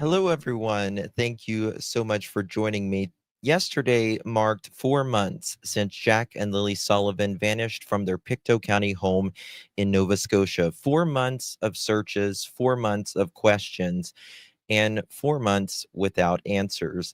Hello, everyone. Thank you so much for joining me. Yesterday marked 4 months since Jack and Lily Sullivan vanished from their Pictou County home in Nova Scotia. 4 months of searches, 4 months of questions, and 4 months without answers.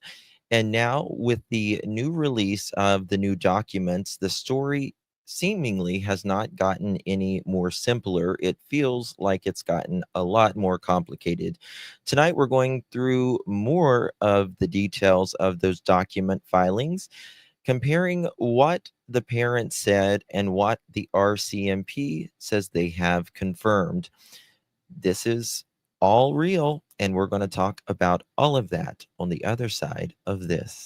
And now, with the new release of the new documents, the story seemingly has not gotten any more simpler. It feels like it's gotten a lot more complicated. Tonight, we're going through more of the details of those document filings, comparing what the parents said and what the RCMP says they have confirmed. This is all real, and we're going to talk about all of that on the other side of this.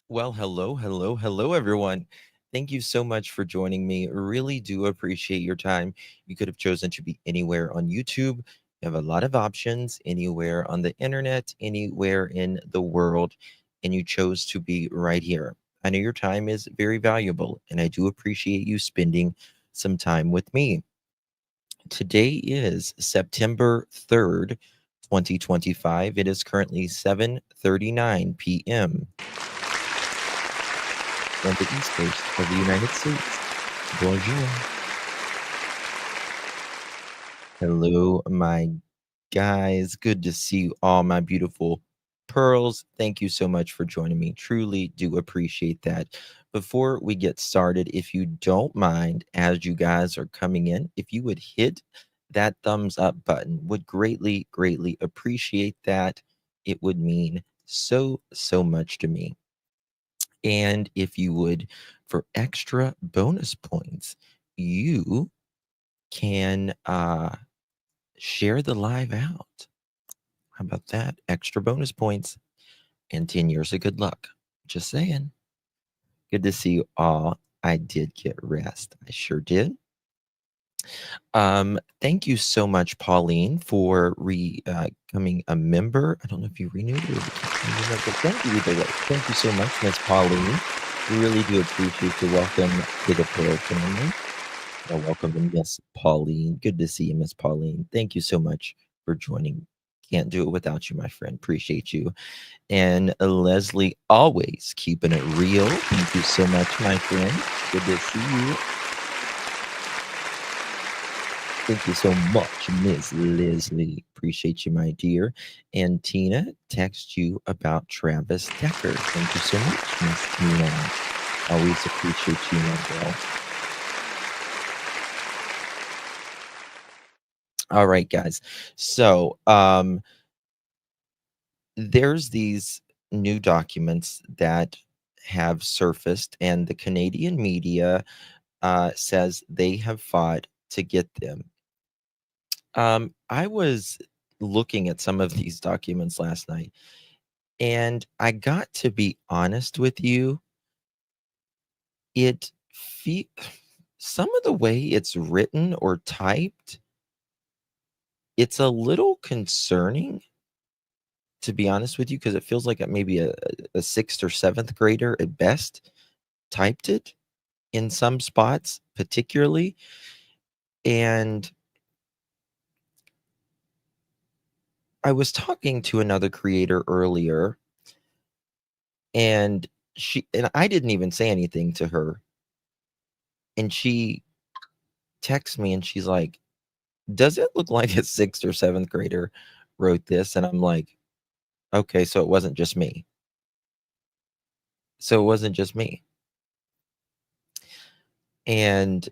Well, hello, everyone. Thank you so much for joining me. Really do appreciate your time. You could have chosen to be anywhere on YouTube. You have a lot of options, anywhere on the internet, anywhere in the world, and you chose to be right here. I know your time is very valuable, and I do appreciate you spending some time with me. Today is September 3rd, 2025. It is currently 7:39 p.m. on the East Coast of the United States. Bonjour. Hello, my guys. Good to see you all, my beautiful pearls. Thank you so much for joining me. Truly do appreciate that. Before we get started, if you don't mind, as you guys are coming in, if you would hit that thumbs up button, would greatly, greatly appreciate that. It would mean so, so much to me. And if you would, for extra bonus points, you can share the live out. How about that? Extra bonus points and 10 years of good luck. Just saying. Good to see you all. I did get rest. I sure did. Thank you so much, Pauline, for becoming a member. I don't know if you renewed or became a member, but thank you either way. Thank you so much, Miss Pauline. We really do appreciate your welcome to the Pearl family. Welcome to Miss Pauline. Good to see you, Miss Pauline. Thank you so much for joining Can't do it without you, my friend. Appreciate you. And Leslie, always keeping it real. Thank you so much, my friend. Good to see you. Thank you so much, Miss Leslie. Appreciate you, my dear. And Tina, text you about Travis Decker. Thank you so much, Miss Tina. Always appreciate you, my girl. All right, guys. So there's these new documents that have surfaced, and the Canadian media says they have fought to get them. I was looking at some of these documents last night, and I got to be honest with you. It fe- some of the way it's written or typed, it's a little concerning, to be honest with you, because it feels like maybe a sixth or seventh grader at best typed it in some spots, particularly. And I was talking to another creator earlier, and I didn't even say anything to her. And she texts me and she's like, "Does it look like a sixth or seventh grader wrote this?" And I'm like, "Okay, so it wasn't just me. So it wasn't just me." And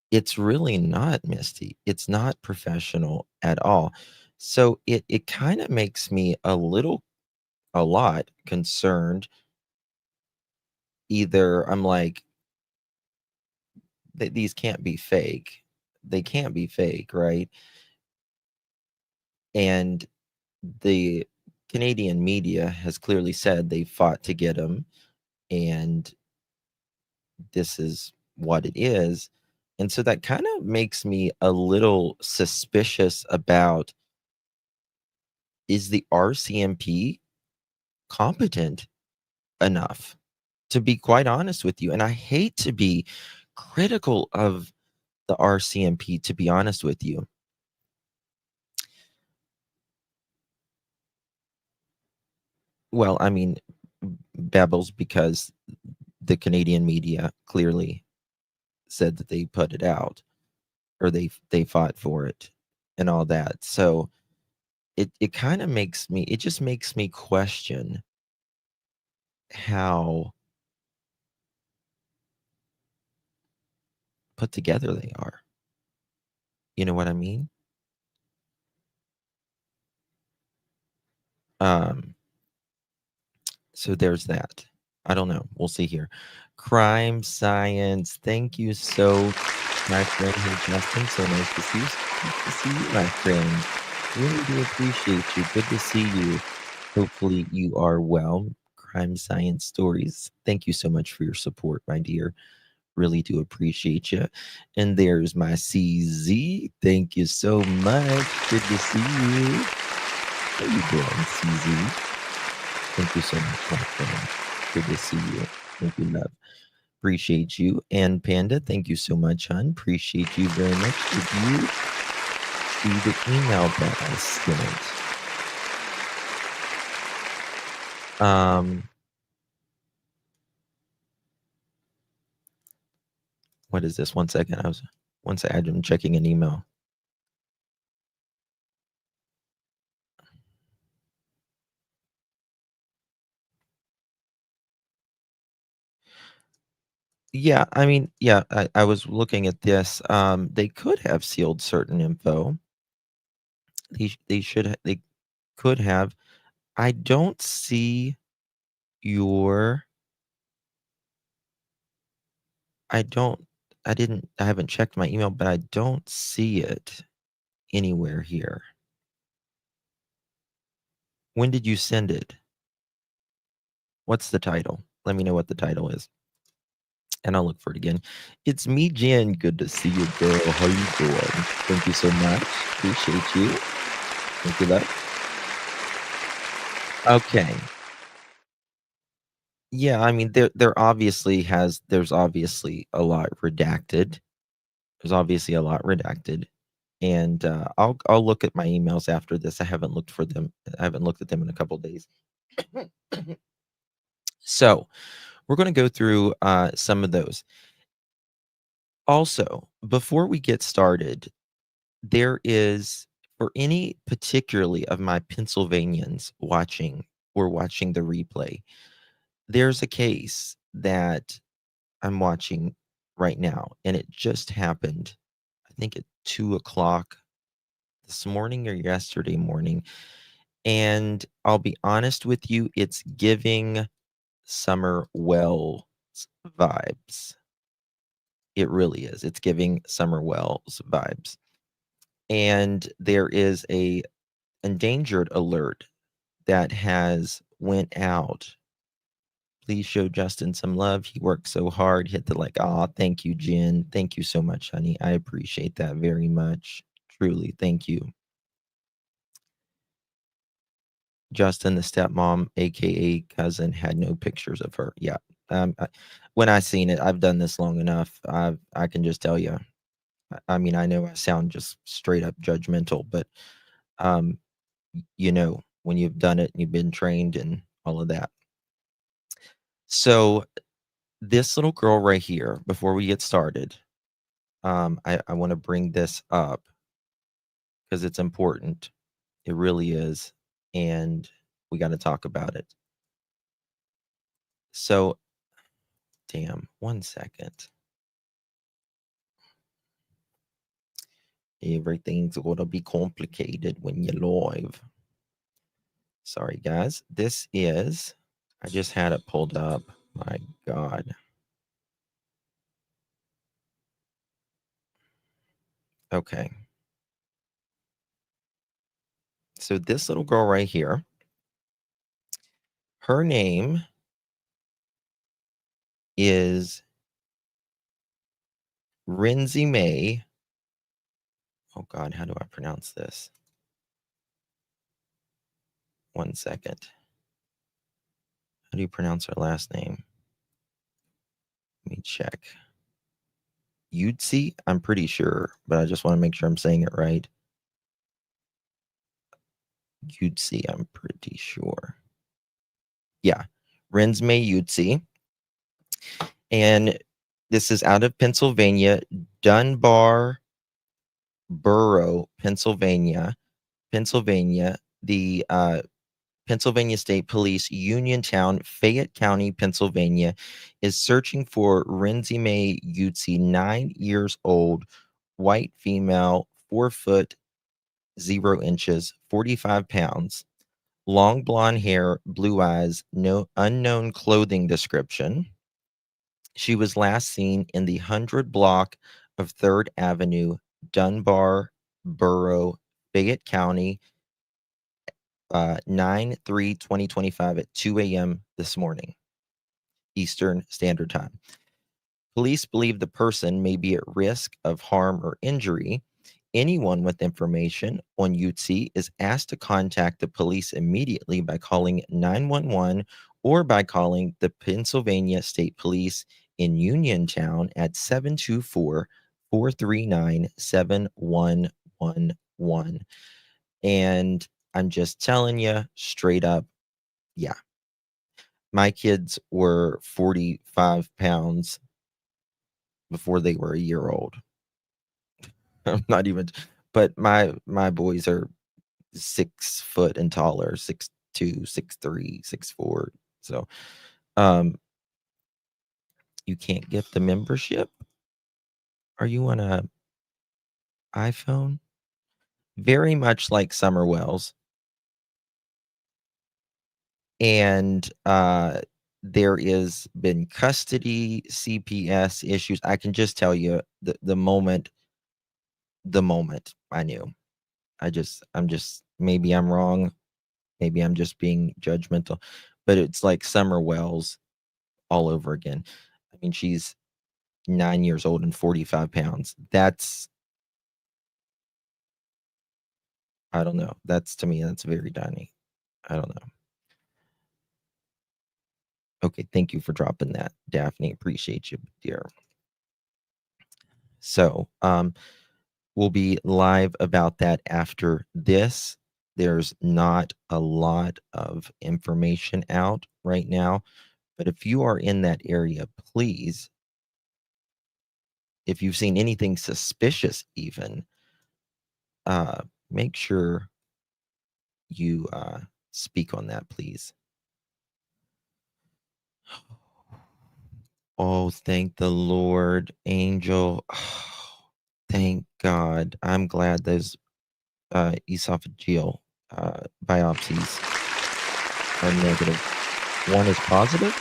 it's really not, Misty. It's not professional at all. So it kind of makes me a lot concerned. Either I'm like, these can't be fake. They can't be fake, right? And the Canadian media has clearly said they fought to get him, and this is what it is. And so that kind of makes me a little suspicious about, is the RCMP competent enough, to be quite honest with you? And I hate to be critical of the RCMP, to be honest with you. Well, I mean, Bebbles, because the Canadian media clearly said that they put it out, or they fought for it and all that. So it kind of makes me, it just makes me question how put together they are. You know what I mean? Um, so there's that. I don't know. We'll see here. Crime Science. Thank you so, my friend. Hey, Justin. So nice to see you. Nice to see you, my friend. Really do appreciate you. Good to see you. Hopefully you are well. Crime Science Stories. Thank you so much for your support, my dear. Really do appreciate you. And there's my CZ. Thank you so much. Good to see you. How you doing, CZ? Thank you so much, my friend. Good to see you. Thank you, love. Appreciate you. And Panda, thank you so much, hon. Appreciate you very much. Did you see the email that I sent? What is this? 1 second. I'm checking an email. Yeah, I mean, yeah, I was looking at this. They could have sealed certain info. They could have. I don't see your I don't I haven't checked my email, but I don't see it anywhere here. When did you send it? What's the title? Let me know what the title is, and I'll look for it again. It's me, Jen. Good to see you, girl. How you doing? Thank you so much. Appreciate you. Thank you, love. Okay. Yeah, I mean, there's obviously a lot redacted. There's obviously a lot redacted. and I'll look at my emails after this. I haven't looked for them. I haven't looked at them in a couple days. So we're going to go through some of those. Also, before we get started, there is, for any particularly of my Pennsylvanians watching or watching the replay, there's a case that I'm watching right now, and it just happened, I think at 2 o'clock this morning or yesterday morning. And I'll be honest with you, it's giving Summer Wells vibes. It really is. It's giving Summer Wells vibes. And there is a endangered alert that has went out. Please show Justin some love. He worked so hard. Hit the like. Aw, thank you, Jen. Thank you so much, honey. I appreciate that very much. Truly, thank you. Justin, the stepmom, aka cousin, had no pictures of her. Yeah. When I seen it, I've done this long enough. I can just tell you. I mean, I know I sound just straight up judgmental, but um, you know, when you've done it and you've been trained and all of that. So this little girl right here, before we get started, I want to bring this up because it's important. It really is, and we got to talk about it. So, damn, 1 second. Everything's gonna be complicated when you're live. Sorry, guys. This is, I just had it pulled up. My God. Okay. So this little girl right here, her name is Renzi May. Oh God, how do I pronounce this? 1 second. How do you pronounce her last name? Let me check. Yutsi, I'm pretty sure, but I just want to make sure I'm saying it right. Yutsi, I'm pretty sure. Yeah, Rensme Yutsi. And this is out of Pennsylvania, Dunbar Borough, Pennsylvania. The Pennsylvania State Police, Uniontown, Fayette County, Pennsylvania, is searching for Renzime Yutsi, 9 years old, white female, 4 foot 0 inches, 45 pounds, long blonde hair, blue eyes, no unknown clothing description. She was last seen in the 100 block of 3rd Avenue, Dunbar Borough, Fayette County, 9/3/2025 at 2 a.m. this morning, Eastern Standard Time. Police believe the person may be at risk of harm or injury. Anyone with information on Yutsi is asked to contact the police immediately by calling 911 or by calling the Pennsylvania State Police in Uniontown at 724-439-7111. And I'm just telling you straight up, yeah. My kids were 45 pounds before they were a year old. I'm not even, but my boys are 6 foot and taller, 6'2", 6'3", 6'4". So, you can't get the membership? Are you on a iPhone? Very much like Summer Wells. And there is been custody, CPS issues. I can just tell you the moment I knew. I'm just, maybe I'm wrong. Maybe I'm just being judgmental, but it's like Summer Wells all over again. I mean, she's 9 years old and 45 pounds. That's, I don't know. That's, to me, that's very tiny. I don't know. Okay, thank you for dropping that, Daphne. Appreciate you, dear. So, We'll be live about that after this. There's not a lot of information out right now, but if you are in that area, please, if you've seen anything suspicious even, make sure you speak on that, please. Oh, thank the Lord, Angel. Thank God. I'm glad those esophageal biopsies are negative. One is positive.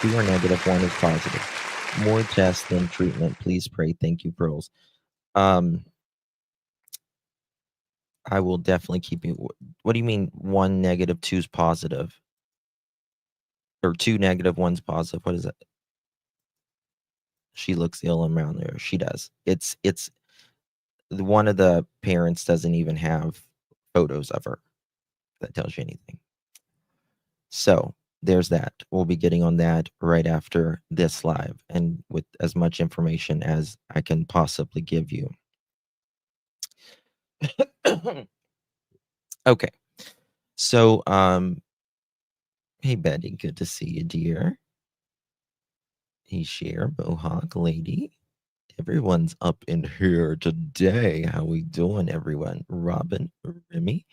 2 are negative. One is positive. More tests than treatment. Please pray. Thank you, Pearls. I will definitely keep you. What do you mean 1 negative, 2's positive? Or 2 negative, 1's positive? What is it? She looks ill around there. She does. It's one of the parents doesn't even have photos of her. If that tells you anything. So there's that. We'll be getting on that right after this live and with as much information as I can possibly give you. Okay. So, hey Betty, good to see you, dear. Hey Cher, Mohawk lady. Everyone's up in here today. How we doing, everyone? Robin, Remy,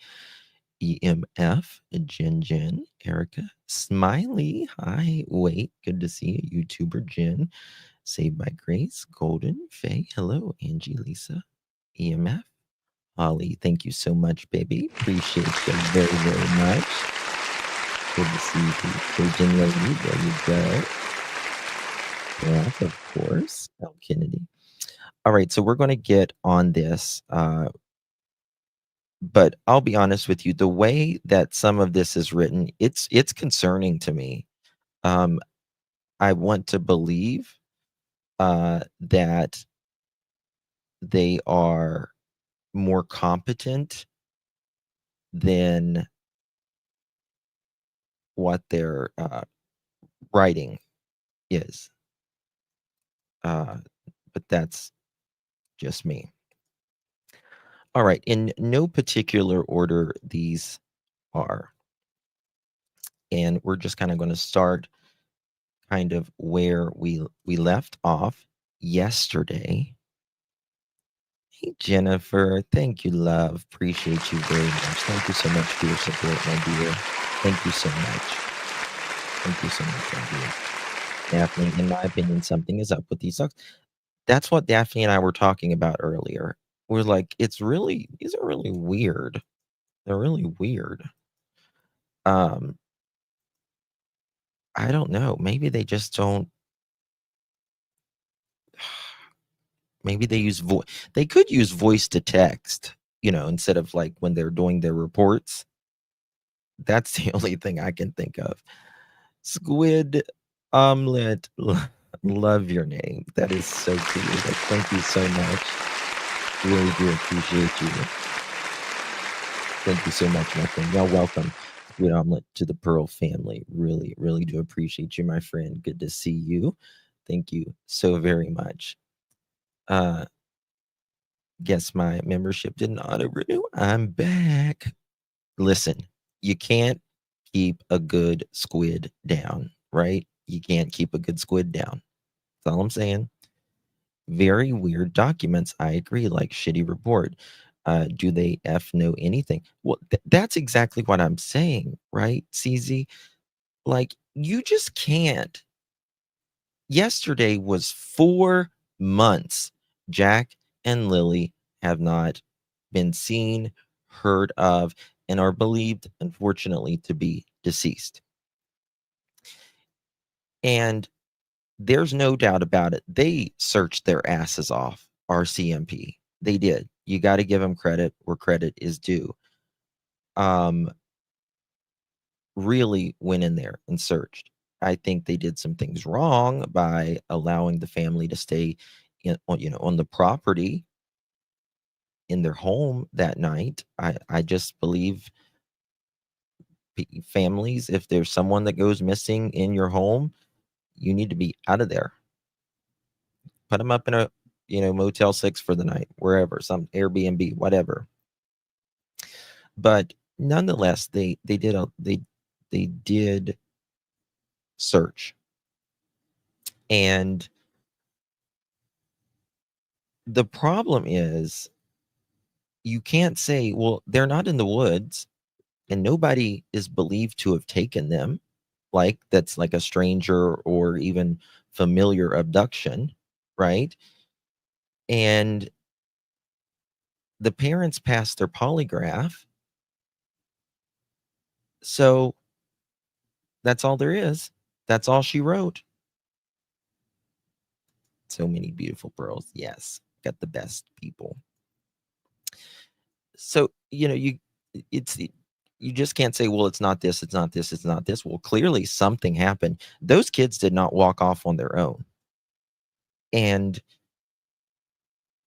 EMF, Jen, Erica, Smiley. Hi, wait, good to see you, YouTuber Jen. Saved by Grace, Golden, Faye. Hello, Angie, Lisa, EMF, Holly. Thank you so much, baby. Appreciate you very, very much. Good to see you, Cajun lady. There you go. Ralph, of course. El Kennedy. All right, so we're going to get on this. But I'll be honest with you, the way that some of this is written, it's concerning to me. I want to believe that they are more competent than what their writing is. But that's just me. All right, in no particular order, these are. And we're just kind of going to start kind of where we left off yesterday. Hey, Jennifer. Thank you, love. Appreciate you very much. Thank you so much for your support, my dear. Thank you so much. Thank you so much, my dear. Daphne, in my opinion, something is up with these socks. That's what Daphne and I were talking about earlier. We're like, these are really weird. They're really weird. I don't know. Maybe they just don't. Maybe they use voice. They could use voice to text, instead of like when they're doing their reports. That's the only thing I can think of. Squid omelet. Love your name. That is so cool. Like, thank you so much. Really do appreciate you. Thank you so much, my friend. Y'all welcome, Squid Omelet, to the Pearl family. Really, really do appreciate you, my friend. Good to see you. Thank you so very much. Guess my membership didn't auto renew. I'm back. Listen, you can't keep a good squid down, right? You can't keep a good squid down. That's all I'm saying. Very weird documents. I agree. Like shitty report. Do they know anything? Well, that's exactly what I'm saying, right, CZ? Like, you just can't. Yesterday was 4 months. Jack and Lilly have not been seen, heard of, and are believed, unfortunately, to be deceased. And there's no doubt about it. They searched their asses off, RCMP. They did. You got to give them credit where credit is due. Really went in there and searched. I think they did some things wrong by allowing the family to stay on the property in their home that night. I just believe families, if there's someone that goes missing in your home, you need to be out of there. Put them up in a Motel 6 for the night, wherever, some Airbnb, whatever. But nonetheless, they did search. And the problem is, you can't say, well, they're not in the woods and nobody is believed to have taken them, like that's like a stranger or even familiar abduction, right? And the parents passed their polygraph. So that's all there is. That's all she wrote. So many beautiful pearls. Yes, got the best people. So, you just can't say, well, it's not this, it's not this, it's not this. Well, clearly something happened. Those kids did not walk off on their own. And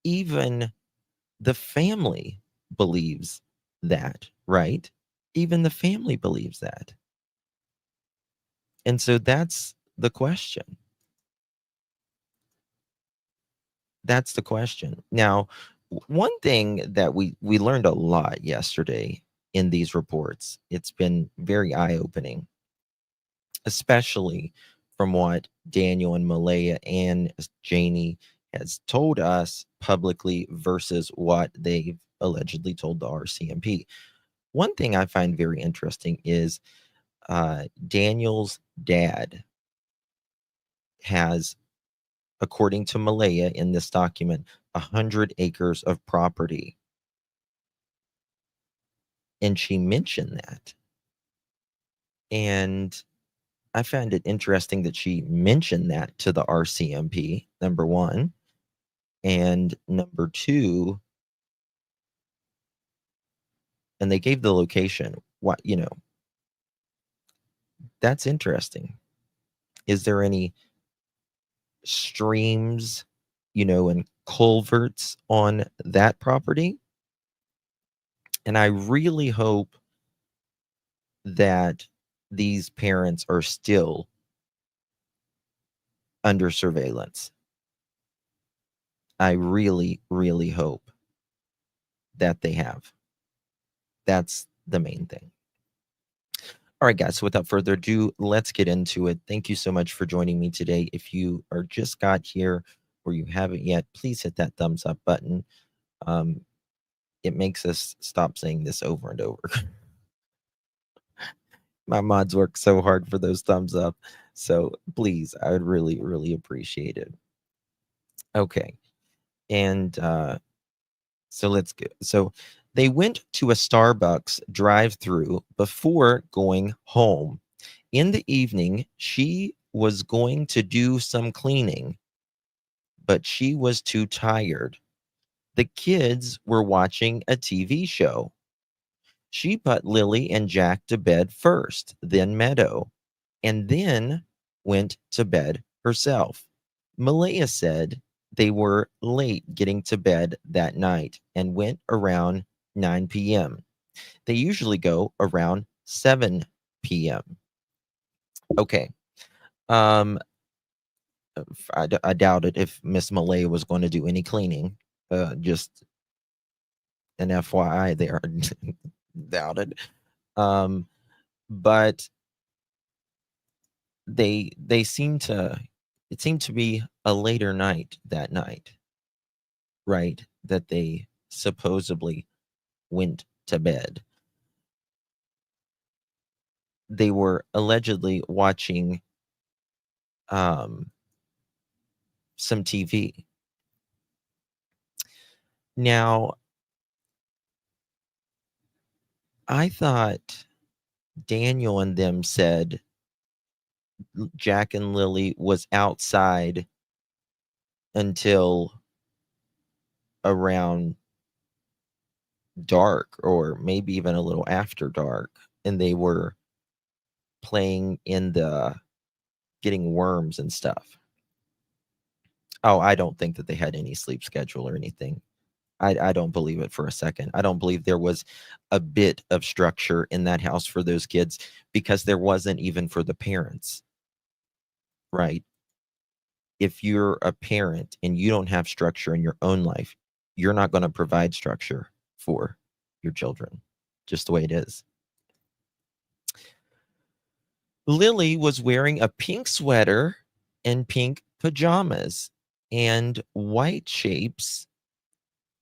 even the family believes that, right? Even the family believes that. And so that's the question. That's the question. Now, one thing that we learned a lot yesterday in these reports, it's been very eye-opening, especially from what Daniel and Malaya and Janie has told us publicly versus what they've allegedly told the RCMP. One thing I find very interesting is Daniel's dad has, according to Malaya in this document, 100 acres of property. And she mentioned that. And I found it interesting that she mentioned that to the RCMP, number one. And number two, and they gave the location. What, that's interesting. Is there any streams, and culverts on that property? And I really hope that these parents are still under surveillance. I really, really hope that they have. That's the main thing. All right, guys. So without further ado, let's get into it. Thank you so much for joining me today. If you are just got here or you haven't yet, please hit that thumbs up button. It makes us stop saying this over and over. My mods work so hard for those thumbs up. So please, I would really, really appreciate it. Okay. And so let's go. So they went to a Starbucks drive-through before going home. In the evening, she was going to do some cleaning, but she was too tired. The kids were watching a TV show. She put Lily and Jack to bed first, then Meadow, and then went to bed herself. Malaya said they were late getting to bed that night and went around 9 p.m. They usually go around 7 p.m. Okay. I doubted if Miss Malaya was going to do any cleaning. Just an FYI there. Doubted. But they seem to it seemed to be a later night that night, right? That they supposedly went to bed. They were allegedly watching some TV. Now, I thought Daniel and them said Jack and Lily was outside until around dark or maybe even a little after dark, and they were playing in the getting worms and stuff. Oh, I don't think that they had any sleep schedule or anything. I don't believe it for a second. I don't believe there was a bit of structure in that house for those kids because there wasn't even for the parents, right? if you're a parent and you don't have structure in your own life, you're not going to provide structure for your children, just the way it is. Lilly was wearing a pink sweater and pink pajamas and white shapes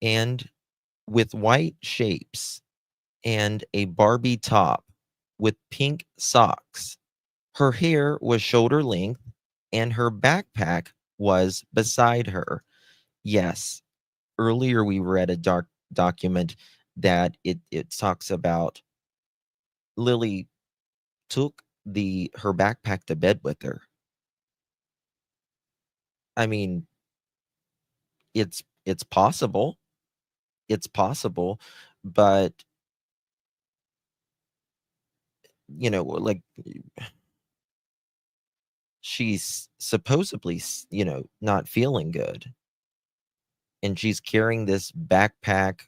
and with white shapes and a Barbie top with pink socks. Her hair was shoulder length and her backpack was beside her. Yes, earlier we read a document that it talks about Lilly took her backpack to bed with her. I mean, it's possible. It's possible, but like she's supposedly, not feeling good, and she's carrying this backpack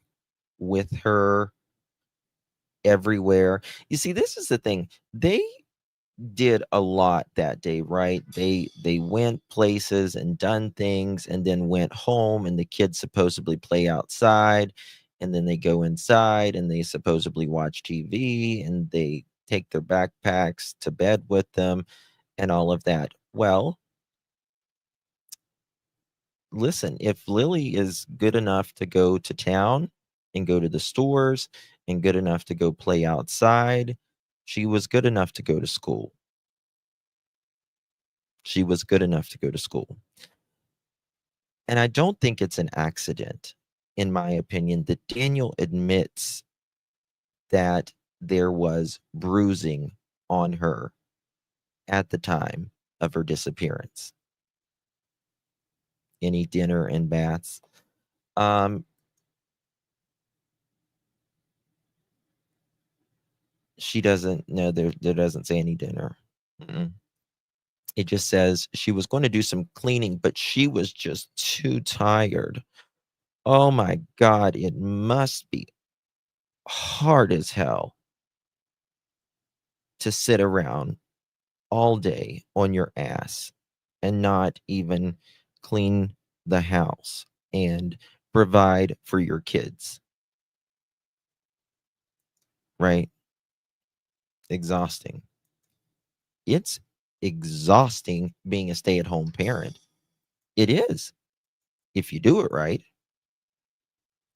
with her everywhere. You see, this is the thing. They did a lot that day, right? They went places and done things and then went home, and the kids supposedly play outside, and then they go inside and they supposedly watch TV, and they take their backpacks to bed with them and all of that. Well, listen, if Lilly is good enough to go to town and go to the stores and good enough to go play outside, she was good enough to go to school. She was good enough to go to school. And I don't think it's an accident, in my opinion, that Daniel admits that there was bruising on her at the time of her disappearance. Any dinner and baths. She doesn't know, there doesn't say any dinner. Mm-mm. It just says she was going to do some cleaning, but she was just too tired. Oh my God, it must be hard as hell to sit around all day on your ass and not even clean the house and provide for your kids. Right? Exhausting. It's exhausting being a stay-at-home parent. It is. If you do it right.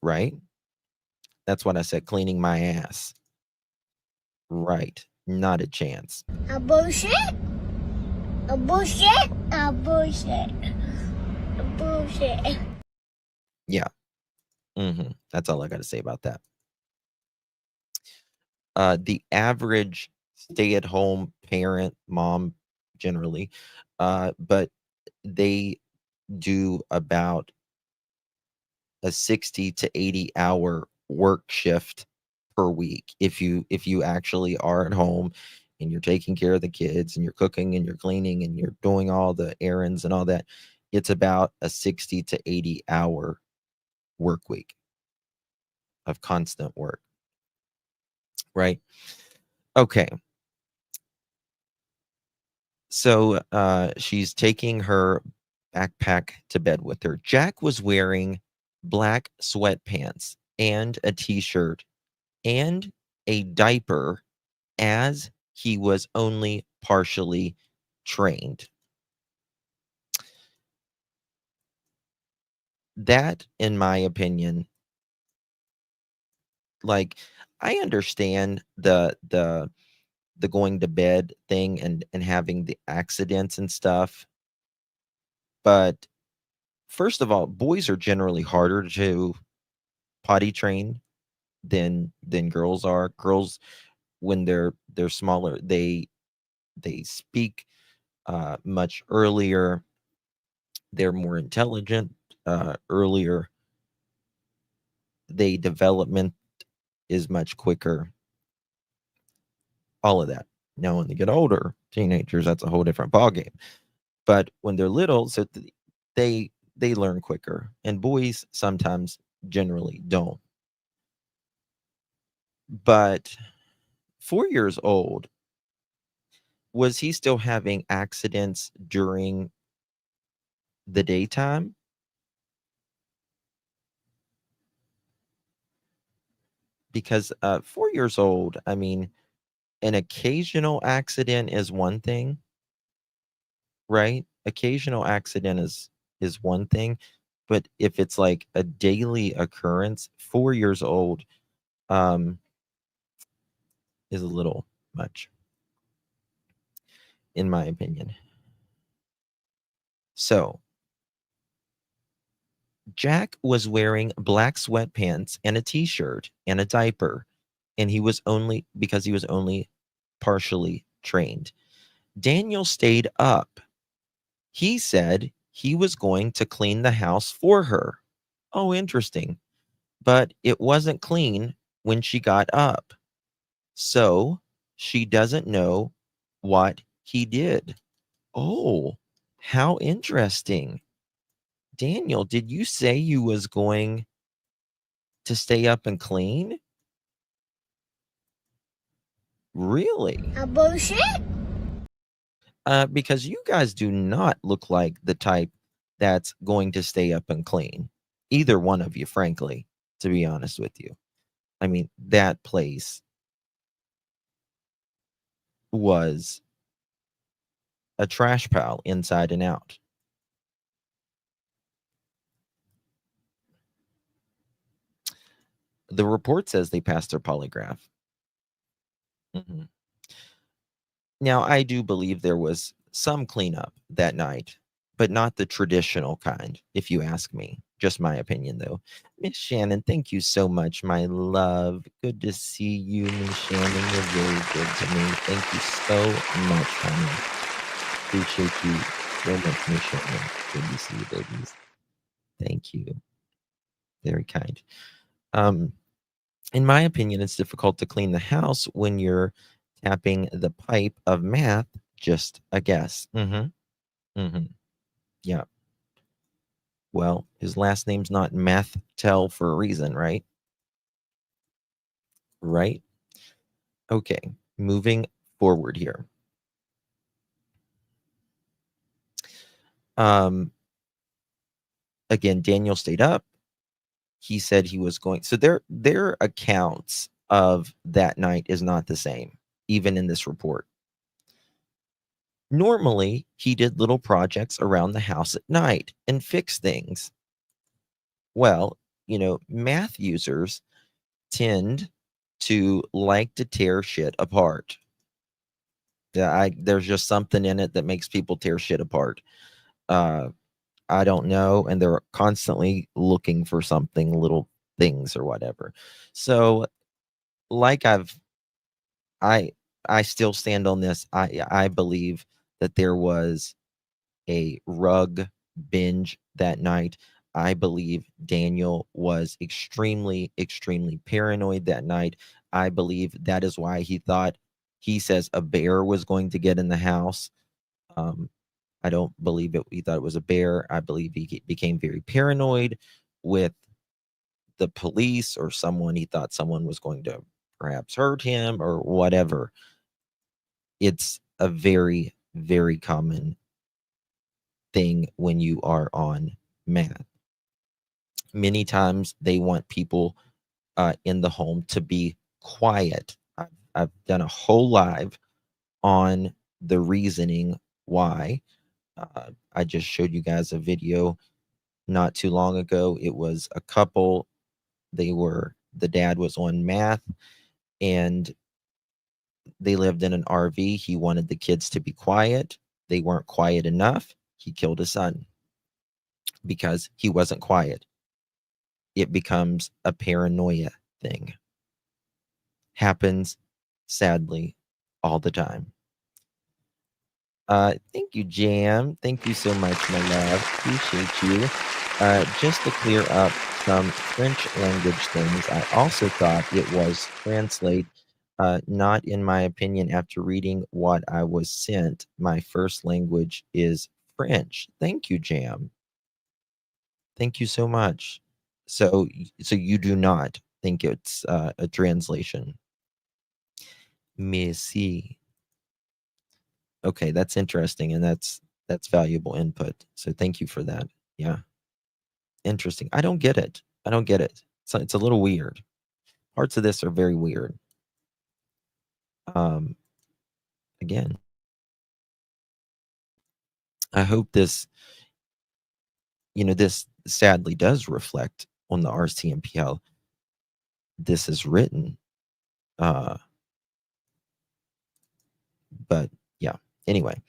Right? That's what I said, cleaning my ass. Right. Not a chance. A bullshit? A bullshit? A bullshit. A bullshit. Yeah. That's all I got to say about that. The average stay-at-home parent, mom generally, but they do about a 60 to 80 hour work shift per week. If you actually are at home and you're taking care of the kids and you're cooking and you're cleaning and you're doing all the errands and all that, it's about a 60 to 80 hour work week of constant work. Right? Okay. So she's taking her backpack to bed with her. Jack was wearing black sweatpants and a t-shirt and a diaper, as he was only partially trained. That, in my opinion, like, I understand the going to bed thing and having the accidents and stuff, but first of all, boys are generally harder to potty train than girls are. Girls, when they're smaller, they speak much earlier. They're more intelligent earlier. They development is much quicker. All of that. Now, when they get older, teenagers, that's a whole different ballgame. But when they're little, so they learn quicker, and boys sometimes generally don't. But 4 years old, was he still having accidents during the daytime? Because 4 years old, I mean, an occasional accident is one thing, right? Occasional accident is one thing, but if it's like a daily occurrence, 4 years old um is a little much in my opinion. So, Jack was wearing black sweatpants and a t-shirt and a diaper, and he was only partially trained. Daniel stayed up. He said he was going to clean the house for her. Oh, interesting. But it wasn't clean when she got up. So she doesn't know what he did. Oh, how interesting. Daniel, did you say you was going to stay up and clean? Really? A bullshit? Because you guys do not look like the type that's going to stay up and clean. Either one of you, frankly, to be honest with you. I mean, that place was a trash pile inside and out. The report says they passed their polygraph. Mhm. Now, I do believe there was some cleanup that night, but not the traditional kind, if you ask me. Just my opinion, though. Miss Shannon, thank you so much, my love. Good to see you, Miss Shannon. You're very good to me. Thank you so much, honey. Appreciate you so much, Miss Shannon. Good to see you, babies. Thank you. Very kind. In my opinion, it's difficult to clean the house when you're tapping the pipe of math. Just a guess. Yeah. Well, his last name's not Martell for a reason, right? Right? Okay. Moving forward here. Again, Daniel stayed up. He said he was going. So their accounts of that night is not the same, even in this report. Normally, he did little projects around the house at night and fixed things. Well, math users tend to like to tear shit apart. There's just something in it that makes people tear shit apart. I don't know, and they're constantly looking for something, little things or whatever. So, like I I still stand on this. I believe that there was a rug binge that night. I believe Daniel was extremely, extremely paranoid that night. I believe that is why he says a bear was going to get in the house. I don't believe he thought it was a bear. I believe he became very paranoid with the police or someone. He thought someone was going to perhaps hurt him or whatever. It's a very, very common thing when you are on math. Many times they want people in the home to be quiet. I've done a whole live on the reasoning why. I just showed you guys a video not too long ago. It was a couple. The dad was on math and they lived in an RV. He wanted the kids to be quiet. They weren't quiet enough. He killed his son because he wasn't quiet. It becomes a paranoia thing. Happens, sadly, all the time. Thank you, Jam. Thank you so much, my love. Appreciate you. Just to clear up some French language things, I also thought it was translate. Not in my opinion, after reading what I was sent, my first language is French. Thank you, Jam. Thank you so much. So you do not think it's a translation? Merci. Okay, that's interesting, and that's That's valuable input. So thank you for that. Yeah. Interesting. I don't get it. I don't get it. So it's a little weird. Parts of this are very weird. Again, I hope this, this sadly does reflect on the RCMP how this is written. But yeah, anyway.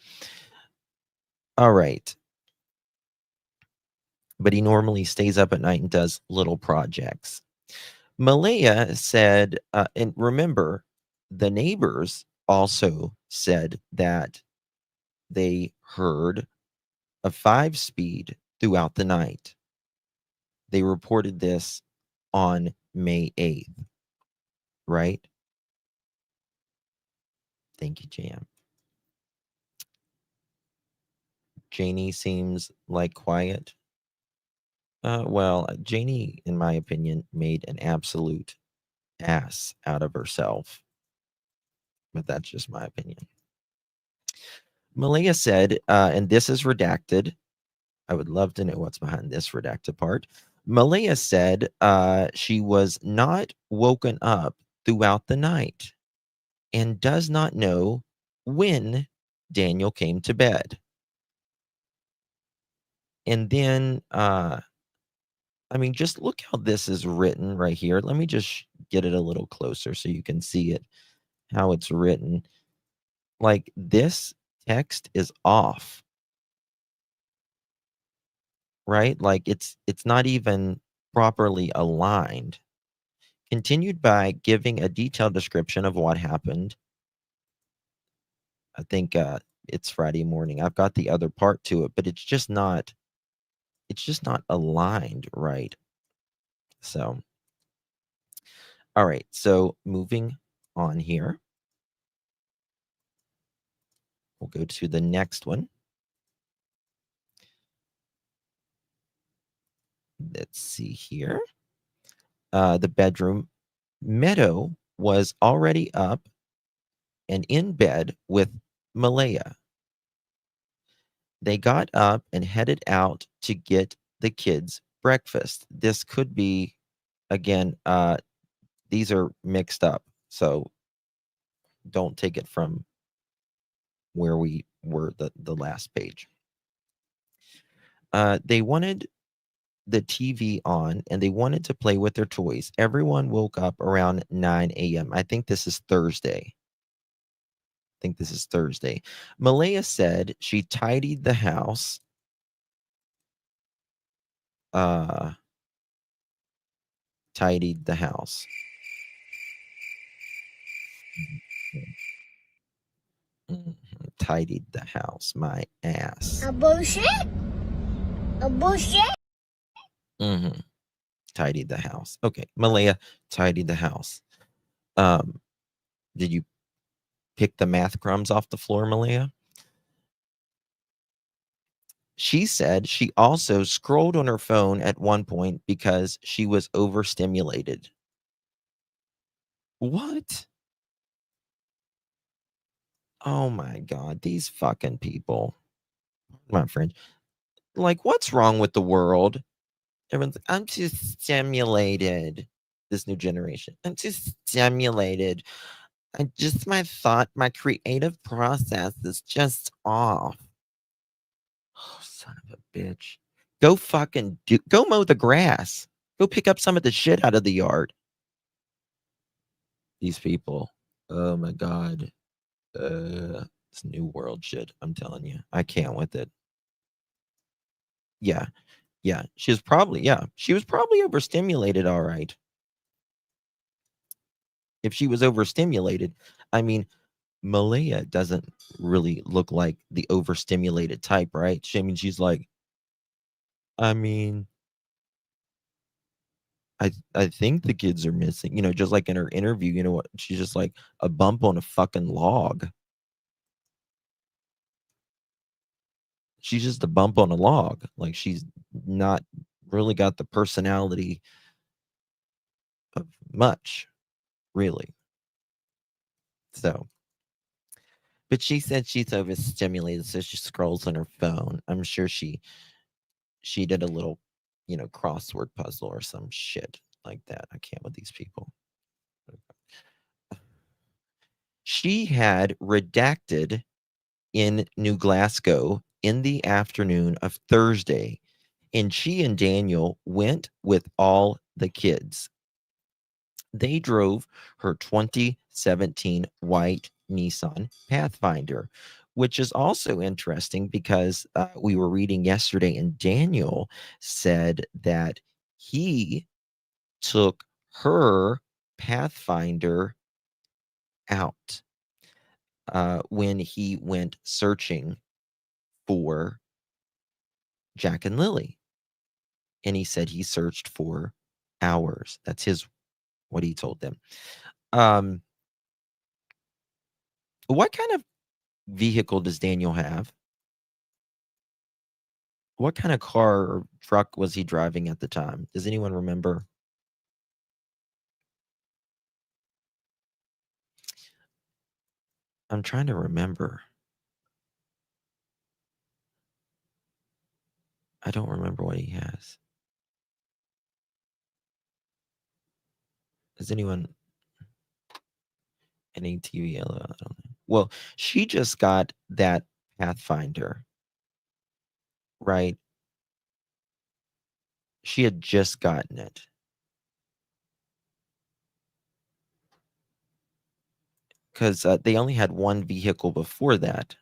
All right. But he normally stays up at night and does little projects. Malaya said, and remember, the neighbors also said that they heard a 5-speed throughout the night. They reported this on May 8th, right? Thank you, Jam. Janie seems like quiet. Well, Janie, in my opinion, made an absolute ass out of herself. But that's just my opinion. Malaya said, and this is redacted. I would love to know what's behind this redacted part. Malaya said she was not woken up throughout the night and does not know when Daniel came to bed. And then, just look how this is written right here. Let me just get it a little closer so you can see it, how it's written. Like, this text is off, right? Like, it's not even properly aligned. Continued by giving a detailed description of what happened. I think it's Friday morning. I've got the other part to it, but it's just not aligned right. So, all right. So moving on here. We'll go to the next one. Let's see here. The bedroom. Meadow was already up and in bed with Malaya. They got up and headed out to get the kids breakfast. This could be, again, these are mixed up. So don't take it from where we were the last page. They wanted the TV on and they wanted to play with their toys. Everyone woke up around 9 a.m. I think this is Thursday. Malaya said she tidied the house. Tidied the house. Tidied the house. My ass. A bullshit? A bullshit? Tidied the house. Okay, Malaya tidied the house. Did you pick the math crumbs off the floor, Malaya? She said she also scrolled on her phone at one point because she was overstimulated. What? Oh my God, these fucking people. My friend. Like, what's wrong with the world? Everyone's like, I'm too stimulated. This new generation. I'm too stimulated. My creative process is just off. Oh, son of a bitch. Go mow the grass. Go pick up some of the shit out of the yard. These people. Oh my God. It's new world shit. I'm telling you. I can't with it. Yeah. Yeah. She was probably overstimulated. All right. If she was overstimulated, Malaya doesn't really look like the overstimulated type, right? She's like, I think the kids are missing, just like in her interview, you know what? She's just like a bump on a fucking log. She's just a bump on a log. Like, she's not really got the personality of much, really. So But she said she's overstimulated, so she scrolls on her phone. I'm sure she did a little, crossword puzzle or some shit like that. I can't with these people. She had redacted in New Glasgow in the afternoon of Thursday, and she and Daniel went with all the kids. They drove her 2017 white Nissan Pathfinder, which is also interesting because we were reading yesterday, and Daniel said that he took her Pathfinder out when he went searching for Jack and Lily. And he said he searched for hours. That's what he told them. What kind of vehicle does Daniel have? What kind of car or truck was he driving at the time? Does anyone remember? I'm trying to remember. I don't remember what he has. Does anyone? An ATV? I don't know. Well, she just got that Pathfinder, right? She had just gotten it. Because they only had one vehicle before that.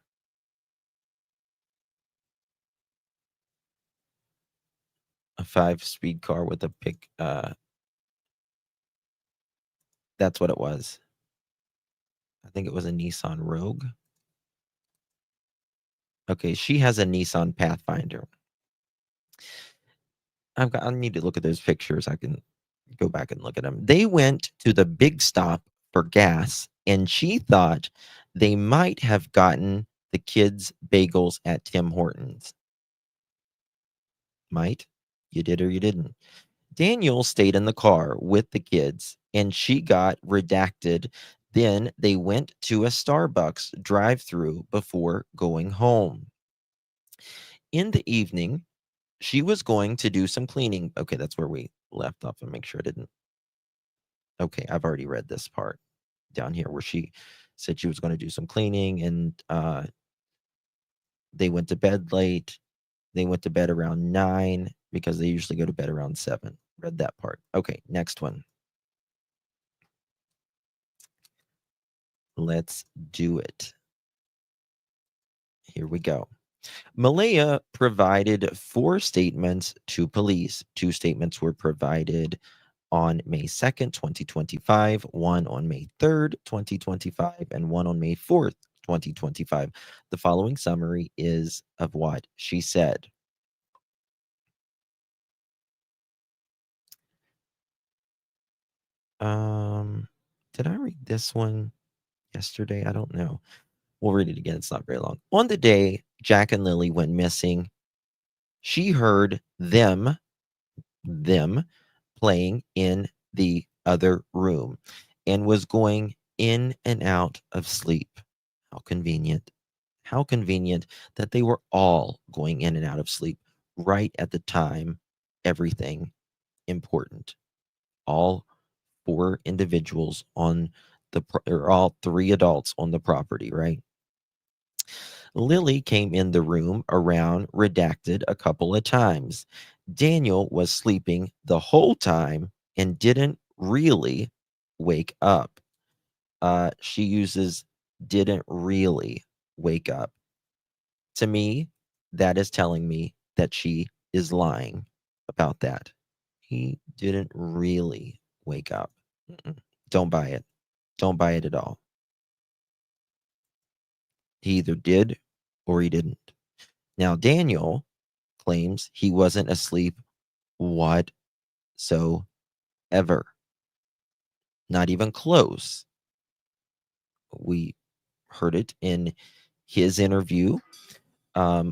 A 5-speed car with a pick. That's what it was. I think it was a Nissan Rogue. Okay, she has a Nissan Pathfinder. I need to look at those pictures. I can go back and look at them. They went to the big stop for gas, and she thought they might have gotten the kids' bagels at Tim Hortons. Might. You did or you didn't. Daniel stayed in the car with the kids, and she got redacted. Then they went to a Starbucks drive-through before going home. In the evening, she was going to do some cleaning. Okay, that's where we left off, and make sure I didn't. Okay, I've already read this part down here where she said she was going to do some cleaning, and they went to bed late. They went to bed around 9 because they usually go to bed around 7. Read that part. Okay, next one. Let's do it. Here we go. Malaya provided 4 statements to police. 2 statements were provided on May 2nd, 2025, 1 on May 3rd, 2025, and 1 on May 4th, 2025. The following summary is of what she said. Did I read this one yesterday? I don't know. We'll read it again. It's not very long. On the day Jack and Lily went missing, she heard them playing in the other room and was going in and out of sleep. How convenient. How convenient that they were all going in and out of sleep right at the time everything important. All 4 individuals on or all 3 adults on the property, right? Lily came in the room around redacted a couple of times. Daniel was sleeping the whole time and didn't really wake up. She uses didn't really wake up. To me, that is telling me that she is lying about that. He didn't really wake up. Don't buy it. Don't buy it at all. He either did or he didn't. Now, Daniel claims he wasn't asleep whatsoever. Not even close. We heard it in his interview.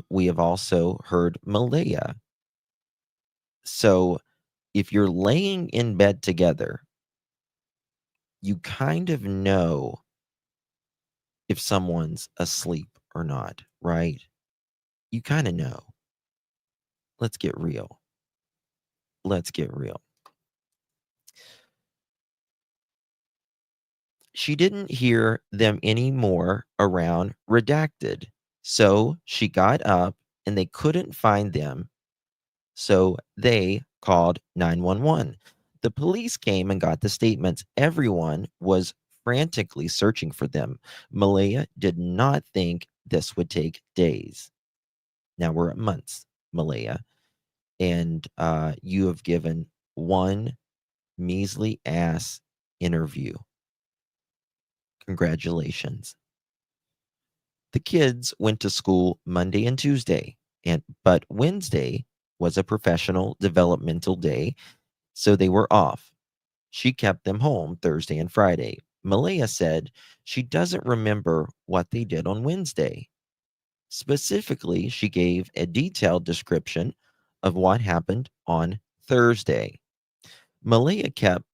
We have also heard Malaya. So if you're laying in bed together, you kind of know if someone's asleep or not, right? You kind of know. Let's get real. Let's get real. She didn't hear them anymore around redacted. So she got up and they couldn't find them. So they called 911. The police came and got the statements. Everyone was frantically searching for them. Malaya did not think this would take days. Now we're at months, Malaya, and you have given one measly ass interview. Congratulations. The kids went to school Monday and Tuesday, but Wednesday was a professional developmental day, so they were off. She kept them home Thursday and Friday. Malaya said she doesn't remember what they did on Wednesday. Specifically, she gave a detailed description of what happened on Thursday. Malaya kept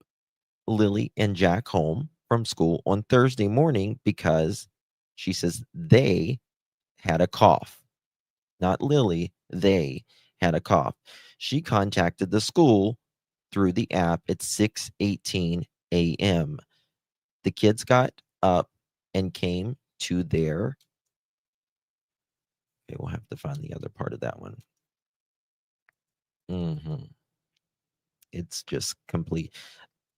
Lilly and Jack home from school on Thursday morning because she says they had a cough. Not Lilly, they had a cough. She contacted the school through the app at 6:18 a.m. The kids got up and came to their. Okay, we'll have to find the other part of that one. It's just complete.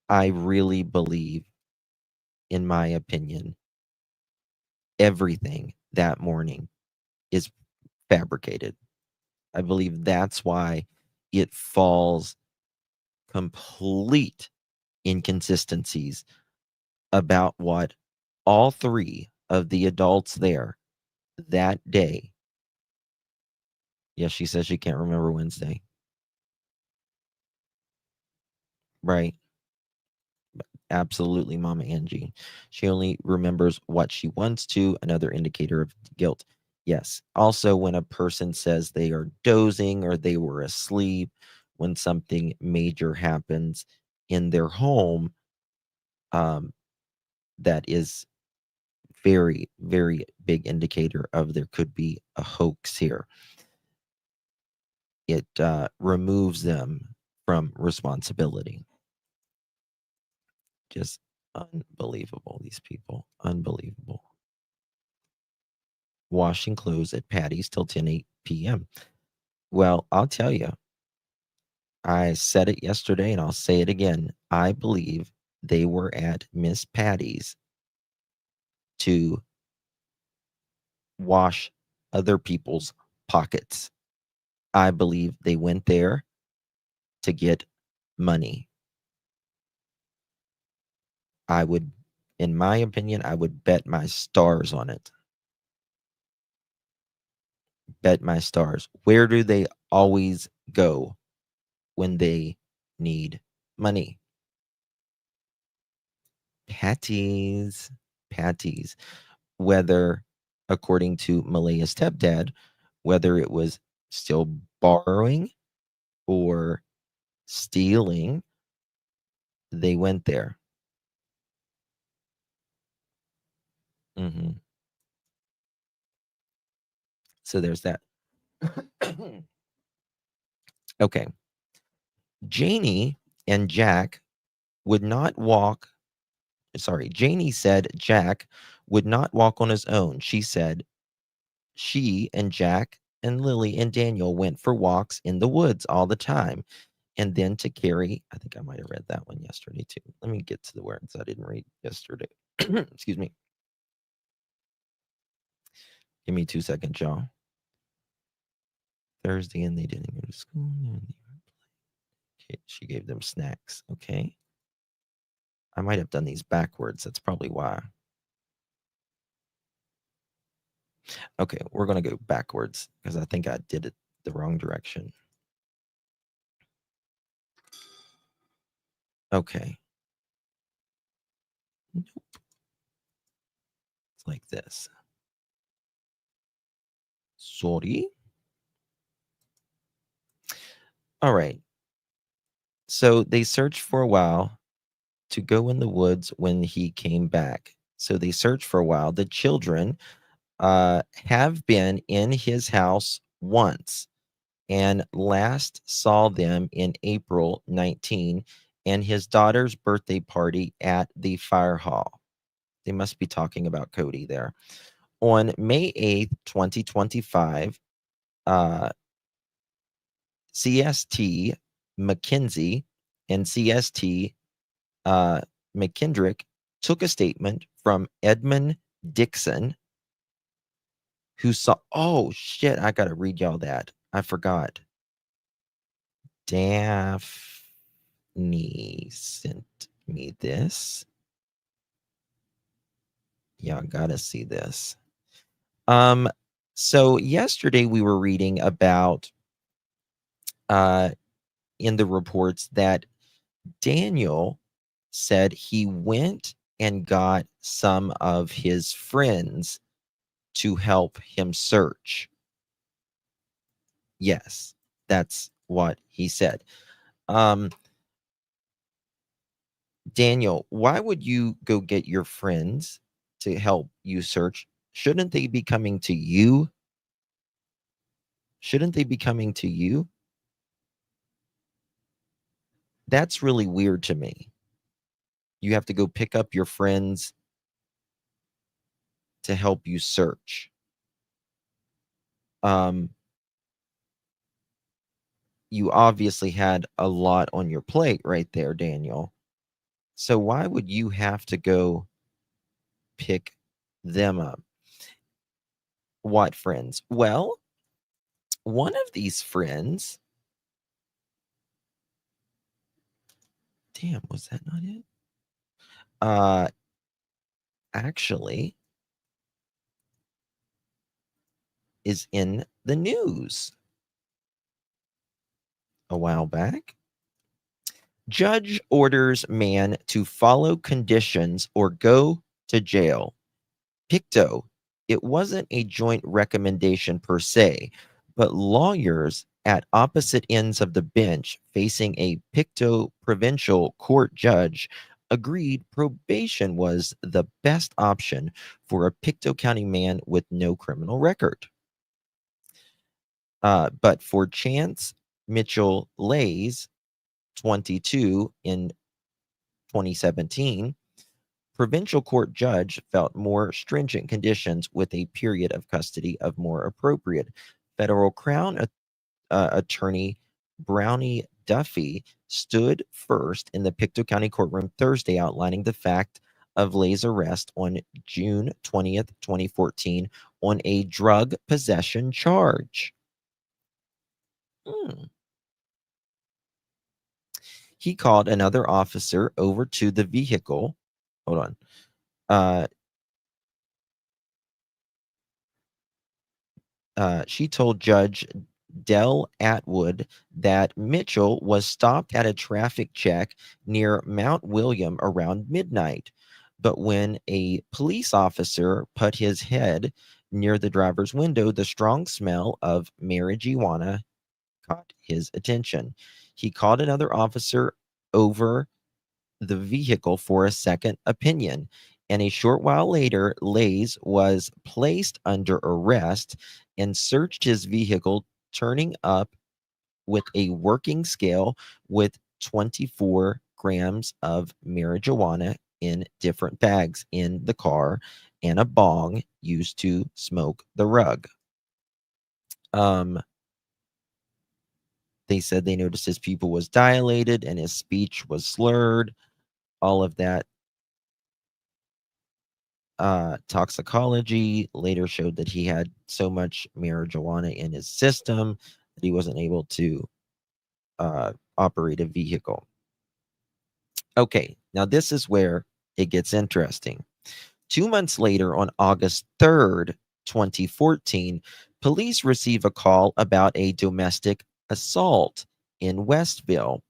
I really believe, in my opinion, everything that morning is fabricated. I believe that's why it falls complete inconsistencies about what all three of the adults there that day. Yes, she says she can't remember Wednesday. Right. Absolutely, Mama Angie. She only remembers what she wants to, another indicator of guilt. Yes. Also, when a person says they are dozing or they were asleep, when something major happens in their home, that is very, very big indicator of there could be a hoax here. It removes them from responsibility. Just unbelievable, these people. Unbelievable. Washing clothes at Patty's till 10 p.m. Well, I'll tell you, I said it yesterday and I'll say it again. I believe they were at Miss Patty's to wash other people's pockets. I believe they went there to get money. I would, in my opinion, I would bet my stars on it. Bet my stars. Where do they always go when they need money? Patties. Patties. Whether, according to Malaya's stepdad, whether it was still borrowing or stealing, they went there. So there's that. Okay. Janie and Jack would not walk. Sorry, Janie said Jack would not walk on his own. She said she and Jack and Lily and Daniel went for walks in the woods all the time. And then to carry, I think I might have read that one yesterday too. Let me get to the words I didn't read yesterday. Excuse me. Give me 2 seconds, y'all. Thursday and they didn't go to school. Okay, she gave them snacks. Okay. I might have done these backwards. That's probably why. Okay, we're going to go backwards because I think I did it the wrong direction. Okay. Nope. It's like this. Sorry. All right. So they searched for a while to go in the woods when he came back. So they searched for a while. The children have been in his house once and last saw them in April 19 and his daughter's birthday party at the fire hall. They must be talking about Cody there. On May 8th, 2025, CST McKenzie and CST McKendrick took a statement from Edmund Dixon, who saw, oh shit, I gotta read y'all that. I forgot. Daphne sent me this. Y'all gotta see this. So yesterday we were reading about in the reports that Daniel said he went and got some of his friends to help him search. Yes, that's what he said. Daniel, why would you go get your friends to help you search? Shouldn't they be coming to you? Shouldn't they be coming to you? That's really weird to me. You have to go pick up your friends to help you search. You obviously had a lot on your plate right there, Daniel. So why would you have to go pick them up? What friends? Well, one of these friends, damn, was that not it? Actually is in the news a while back. Judge orders man to follow conditions or go to jail. Pictou, it wasn't a joint recommendation per se, but lawyers at opposite ends of the bench facing a Pictou provincial court judge agreed probation was the best option for a Pictou County man with no criminal record. But for Chance Mitchell Lays, 22 in 2017, provincial court judge felt more stringent conditions with a period of custody of more appropriate. Federal Crown Attorney Brownie Duffy stood first in the Pictou County courtroom Thursday, outlining the fact of Lay's arrest on June 20th, 2014, on a drug possession charge. He called another officer over to the vehicle. Hold on. She told Judge Dell Atwood that Mitchell was stopped at a traffic check near Mount William around midnight. But when a police officer put his head near the driver's window, the strong smell of marijuana caught his attention. He called another officer over the vehicle for a second opinion. And a short while later, Lays was placed under arrest and searched his vehicle, turning up with a working scale with 24 grams of marijuana in different bags in the car and a bong used to smoke the rug. They said they noticed his pupil was dilated and his speech was slurred. All of that. Toxicology later showed that he had so much marijuana in his system that he wasn't able to operate a vehicle. Okay, now this is where it gets interesting. 2 months later, on August 3rd, 2014, police receive a call about a domestic assault in Westville.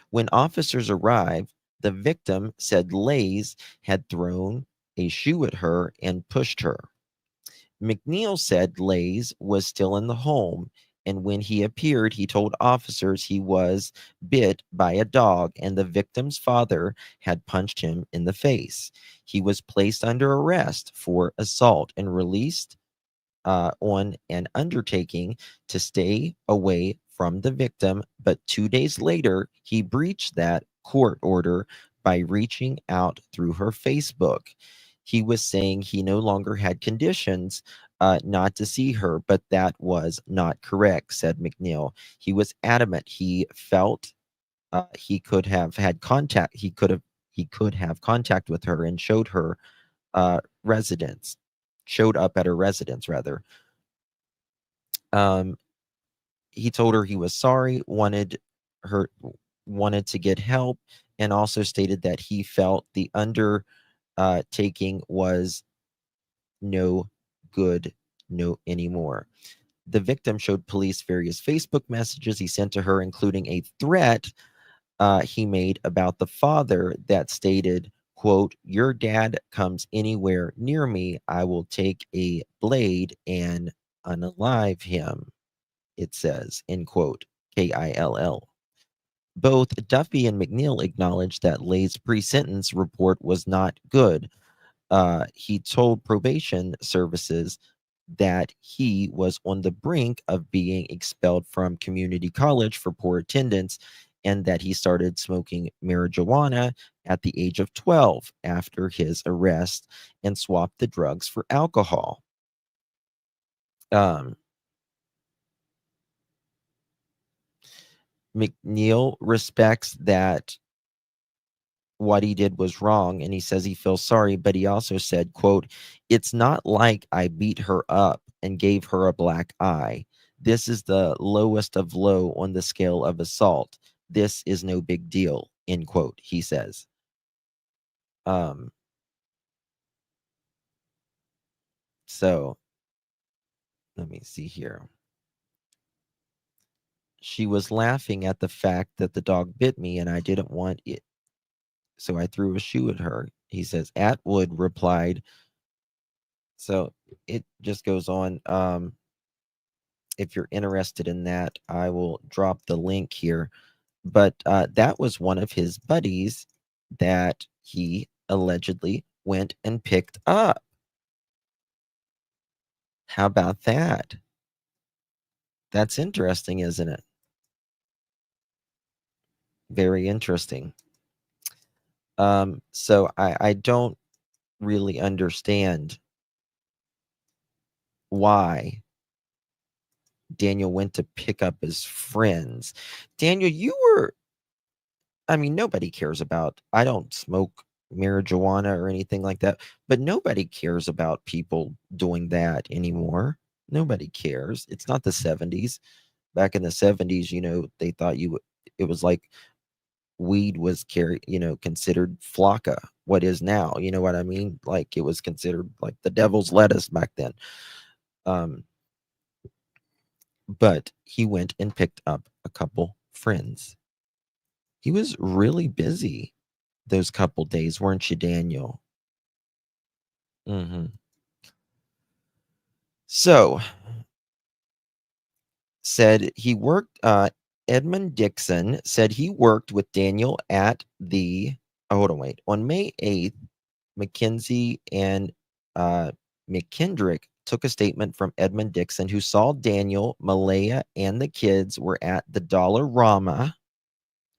When officers arrived, the victim said Lays had thrown a shoe at her and pushed her. McNeil said Lays was still in the home And when he appeared, he told officers he was bit by a dog and the victim's father had punched him in the face. He was placed under arrest for assault and released on an undertaking to stay away from the victim. But 2 days later, he breached that court order by reaching out through her Facebook. He was saying he no longer had conditions not to see her, but that was not correct, said McNeil. He was adamant he felt he could have had contact. He could have contact with her and showed up at her residence rather. Um, he told her he was sorry, her wanted to get help, and also stated that he felt the undertaking was no good no anymore. The victim showed police various Facebook messages he sent to her, including a threat he made about the father that stated, quote, "Your dad comes anywhere near me, I will take a blade and unalive him," it says, end quote, KILL. Both Duffy and McNeil acknowledged that Lay's pre-sentence report was not good. He told probation services that he was on the brink of being expelled from community college for poor attendance and that he started smoking marijuana at the age of 12 after his arrest and swapped the drugs for alcohol. McNeil respects that what he did was wrong and he says he feels sorry, but he also said, quote, "It's not like I beat her up and gave her a black eye. This is the lowest of low on the scale of assault. This is no big deal," end quote, he says. So let me see here. She was laughing at the fact that the dog bit me and I didn't want it, so I threw a shoe at her, he says. Atwood replied. So it just goes on. If you're interested in that, I will drop the link here. But that was one of his buddies that he allegedly went and picked up. How about that? That's interesting, isn't it? Very interesting. So I don't really understand why Daniel went to pick up his friends. Daniel, I mean, nobody cares about, I don't smoke marijuana or anything like that, but nobody cares about people doing that anymore. Nobody cares. It's not the 70s. Back in the 70s, they thought it was like weed was considered flocka, what is now, you know what I mean? Like it was considered like the devil's lettuce back then. But he went and picked up a couple friends. He was really busy those couple days, weren't you, Daniel? So, said he worked, Edmund Dixon said he worked with Daniel at hold on, wait. On May 8th, McKenzie and McKendrick took a statement from Edmund Dixon, who saw Daniel, Malaya, and the kids were at the Dollarama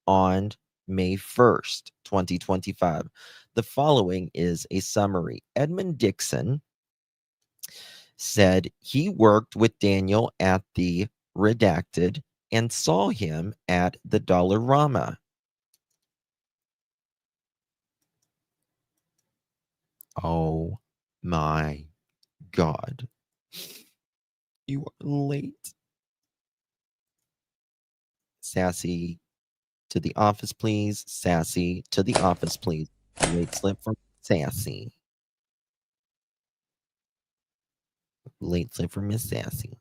on May 1st, 2025. The following is a summary. Edmund Dixon said he worked with Daniel at the Redacted and saw him at the Dollarama. Oh my God. You are late. Sassy to the office, please. Sassy to the office, please. Late slip from Sassy. Late slip from Miss Sassy.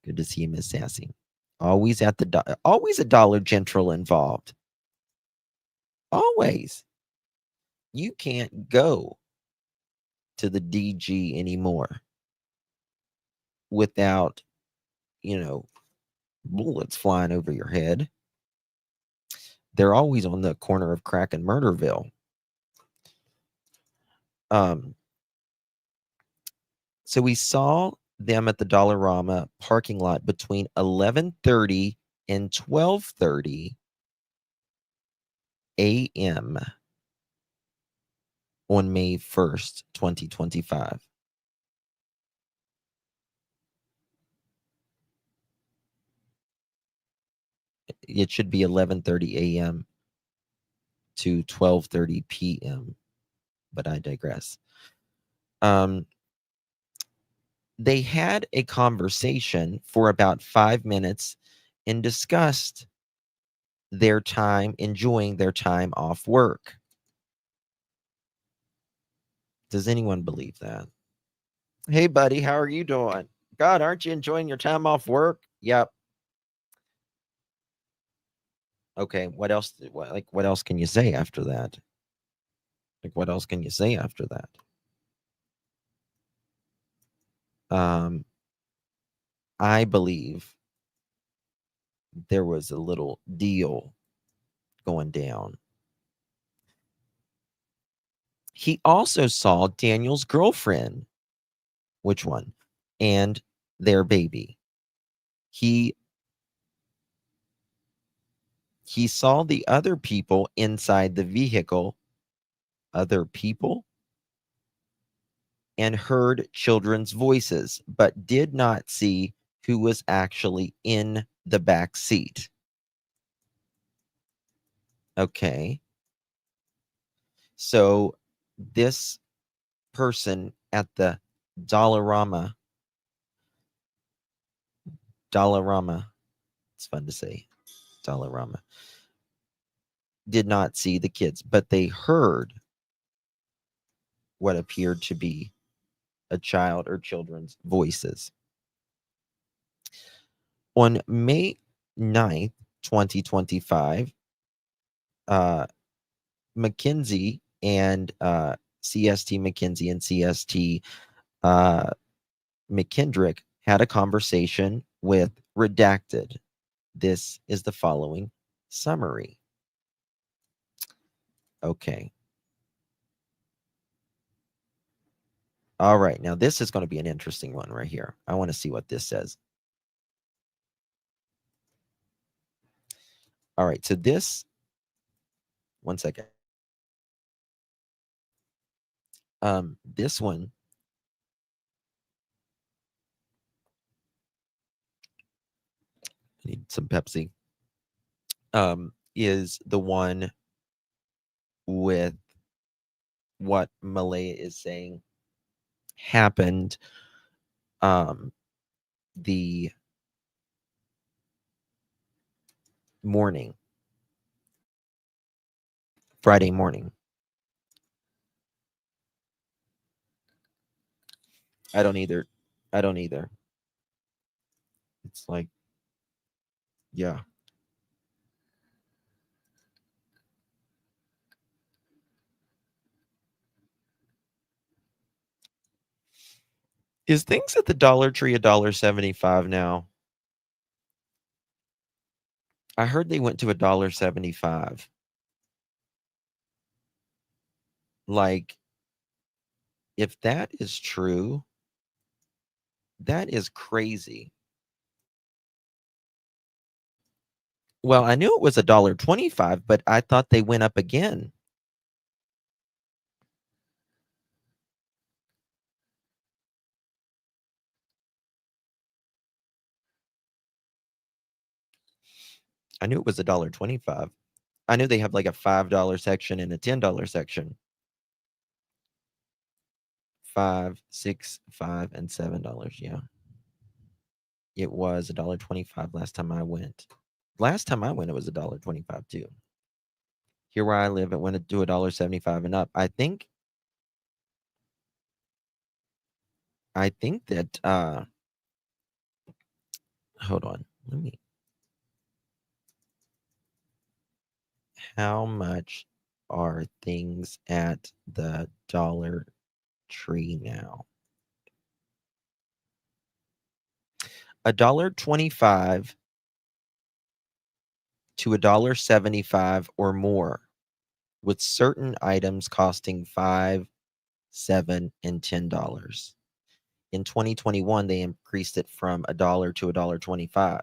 Good to see you, Miss Sassy. Always always a Dollar General involved. Always. You can't go to the DG anymore without bullets flying over your head. They're always on the corner of Crack and Murderville. So we saw them at the Dollarama parking lot between 11:30 and 12:30 a.m. on May 1st, 2025. It should be 11:30 a.m. to 12:30 p.m., but I digress. They had a conversation for about 5 minutes and discussed their time, enjoying their time off work. Does anyone believe that? Hey, buddy, how are you doing? God, aren't you enjoying your time off work? Yep. Okay, what else? What else can you say after that? What else can you say after that? I believe there was a little deal going down. He also saw Daniel's girlfriend. Which one? And their baby. He saw the other people inside the vehicle, other people, and heard children's voices, but did not see who was actually in the back seat. Okay. So this person at the Dollarama, it's fun to say, Dollarama, did not see the kids, but they heard what appeared to be a child or children's voices. On May 9th, 2025, McKinsey and CST McKinsey and CST McKendrick had a conversation with Redacted. This is the following summary. Okay. All right. Now, this is going to be an interesting one right here. I want to see what this says. All right. So this, one second. This one, I need some Pepsi, is the one with what Malaya is saying happened the morning, Friday morning. I don't either. It's like, yeah. Is things at the Dollar Tree $1.75 now? I heard they went to $1.75. Like, if that is true, that is crazy. Well, I knew it was $1.25, but I thought they went up again. I knew it was $1.25. I knew they have like a $5 section and a $10 section. $5, $6, $5, and $7. Yeah. It was $1.25 last time I went. Last time I went, it was $1.25 too. Here where I live, it went to $1.75 and up. I think that hold on. Let me. How much are things at the Dollar Tree now? $1.25 to $1.75 or more, with certain items costing $5, $7, and $10. In 2021, they increased it from $1 to $1.25.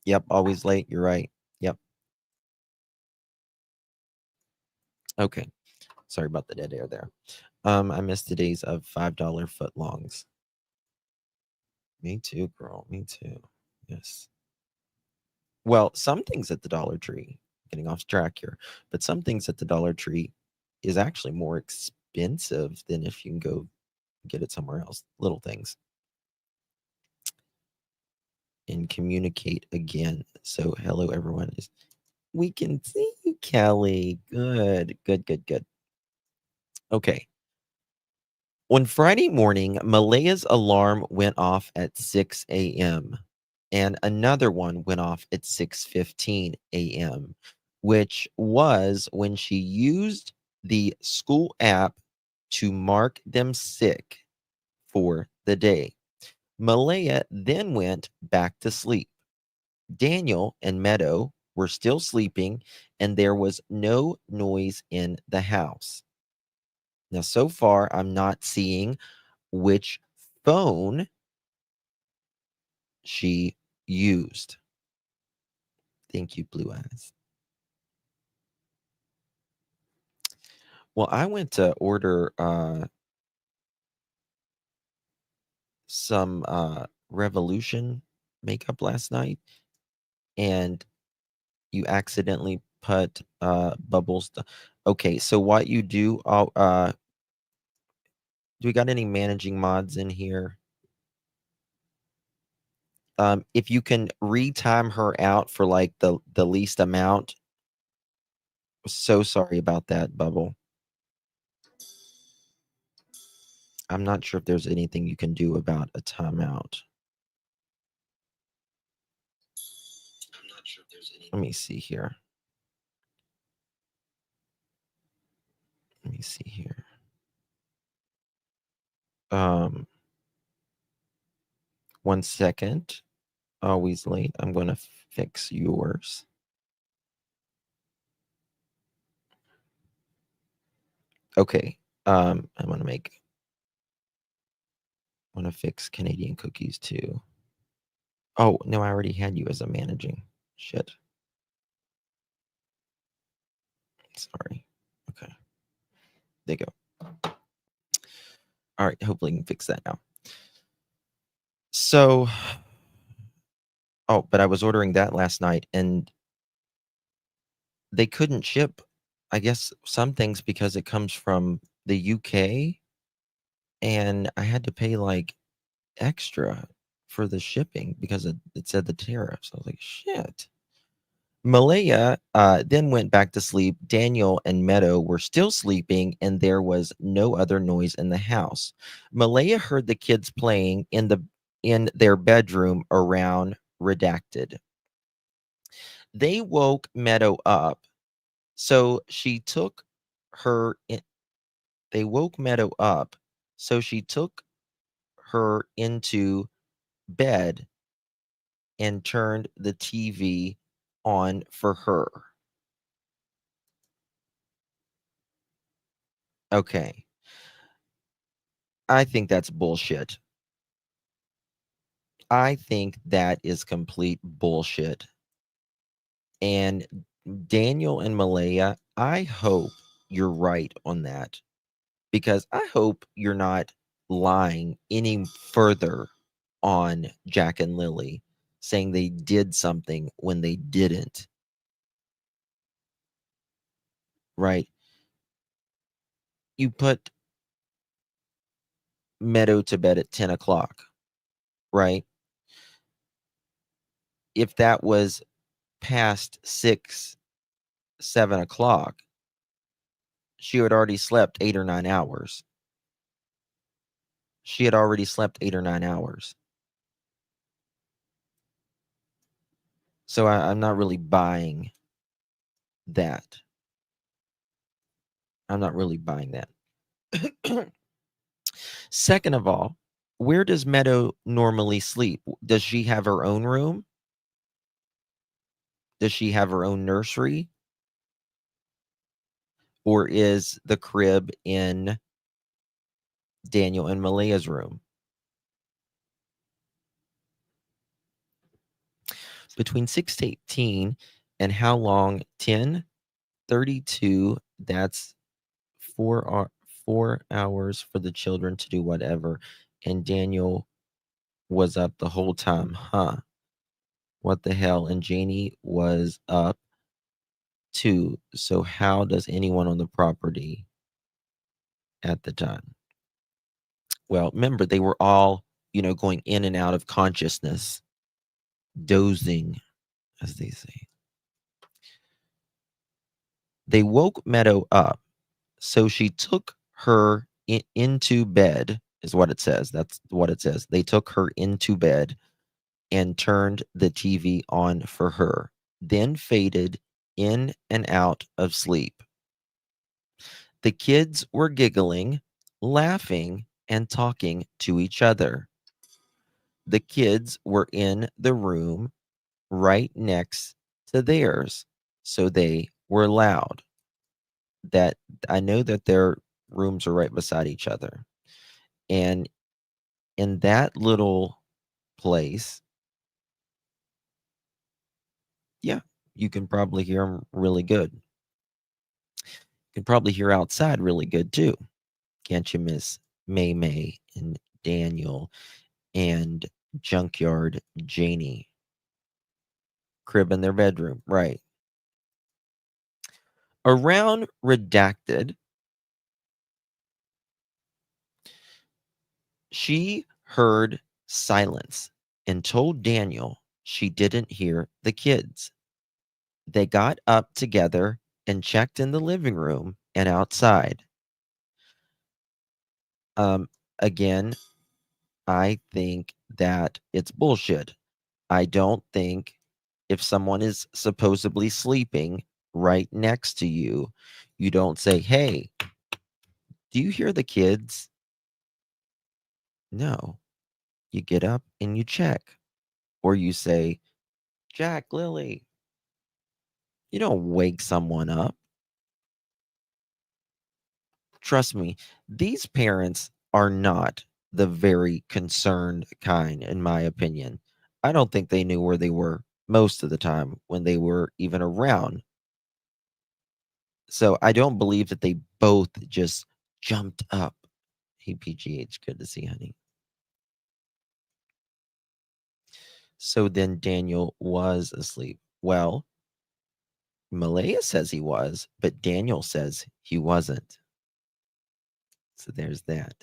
Yep, always late. You're right. Yep. Okay. Sorry about the dead air there. I missed the days of $5 footlongs. Me too, girl. Me too. Yes. Well, some things at the Dollar Tree, getting off track here, but some things at the Dollar Tree is actually more expensive than if you can go get it somewhere else. Little things. And communicate again. So, hello, everyone. We can see you, Kelly. Good, good, good, good. Okay. On Friday morning, Malaya's alarm went off at 6 a.m. and another one went off at 6:15 a.m., which was when she used the school app to mark them sick for the day. Malaya then went back to sleep. Daniel and Meadow were still sleeping, and there was no noise in the house. Now, so far, I'm not seeing which phone she used. Thank you, Blue Eyes. Well, I went to order some Revolution makeup last night, and you accidentally put bubbles. Okay, so what you do, do we got any managing mods in here? If you can retime her out for like the least amount. So sorry about that, Bubble. I'm not sure if there's anything you can do about a timeout. Let me see here. Let me see here. One second. Always late. I'm going to fix yours. Okay. I'm going to fix Canadian cookies too. Oh, no, I already had you as a managing. Shit. Sorry. Okay. There you go. All right. Hopefully, you can fix that now. So, oh, but I was ordering that last night and they couldn't ship, I guess, some things because it comes from the UK and I had to pay like extra for the shipping because it said the tariffs. I was like, shit. Malaya then went back to sleep. Daniel and Meadow were still sleeping, and there was no other noise in the house. Malaya heard the kids playing in their bedroom around redacted. They woke Meadow up, so she took her. They woke Meadow up, so she took her into bed and turned the TV on for her. Okay. I think that's bullshit. I think that is complete bullshit. And Daniel and Malaya, I hope you're right on that because I hope you're not lying any further on Jack and Lilly saying they did something when they didn't. Right? You put Meadow to bed at 10 o'clock, right? If that was past 6, 7 o'clock, she had already slept 8 or 9 hours. She had already slept 8 or 9 hours. So I'm not really buying that. I'm not really buying that. Second of all, where does Meadow normally sleep? Does she have her own room? Does she have her own nursery? Or is the crib in Daniel and Malaya's room? Between 6 to 18 and how long? 10, 32. That's 4 hours for the children to do whatever. And Daniel was up the whole time. Huh. What the hell? And Janie was up too. So how does anyone on the property at the time? Well, remember, they were all, going in and out of consciousness, dozing, as they say. They woke Meadow up, so she took her into bed, is what it says. That's what it says. They took her into bed and turned the TV on for her, then faded in and out of sleep. The kids were giggling, laughing, and talking to each other. The kids were in the room right next to theirs, so they were loud. That I know that their rooms are right beside each other. And in that little place, yeah, you can probably hear them really good. You can probably hear outside really good too. Can't you, Miss May May and Daniel and Junkyard Janie? Crib in their bedroom, right. Around redacted, she heard silence and told Daniel she didn't hear the kids. They got up together and checked in the living room and outside. Again, I think that it's bullshit. I don't think if someone is supposedly sleeping right next to you, you don't say, "Hey, do you hear the kids?" No. You get up and you check. Or you say, "Jack, Lily." You don't wake someone up. Trust me, these parents are not the very concerned kind, in my opinion. I don't think they knew where they were most of the time when they were even around. So I don't believe that they both just jumped up. Hey, PGH, good to see, honey. So then Daniel was asleep. Well, Malaya says he was, but Daniel says he wasn't. So there's that.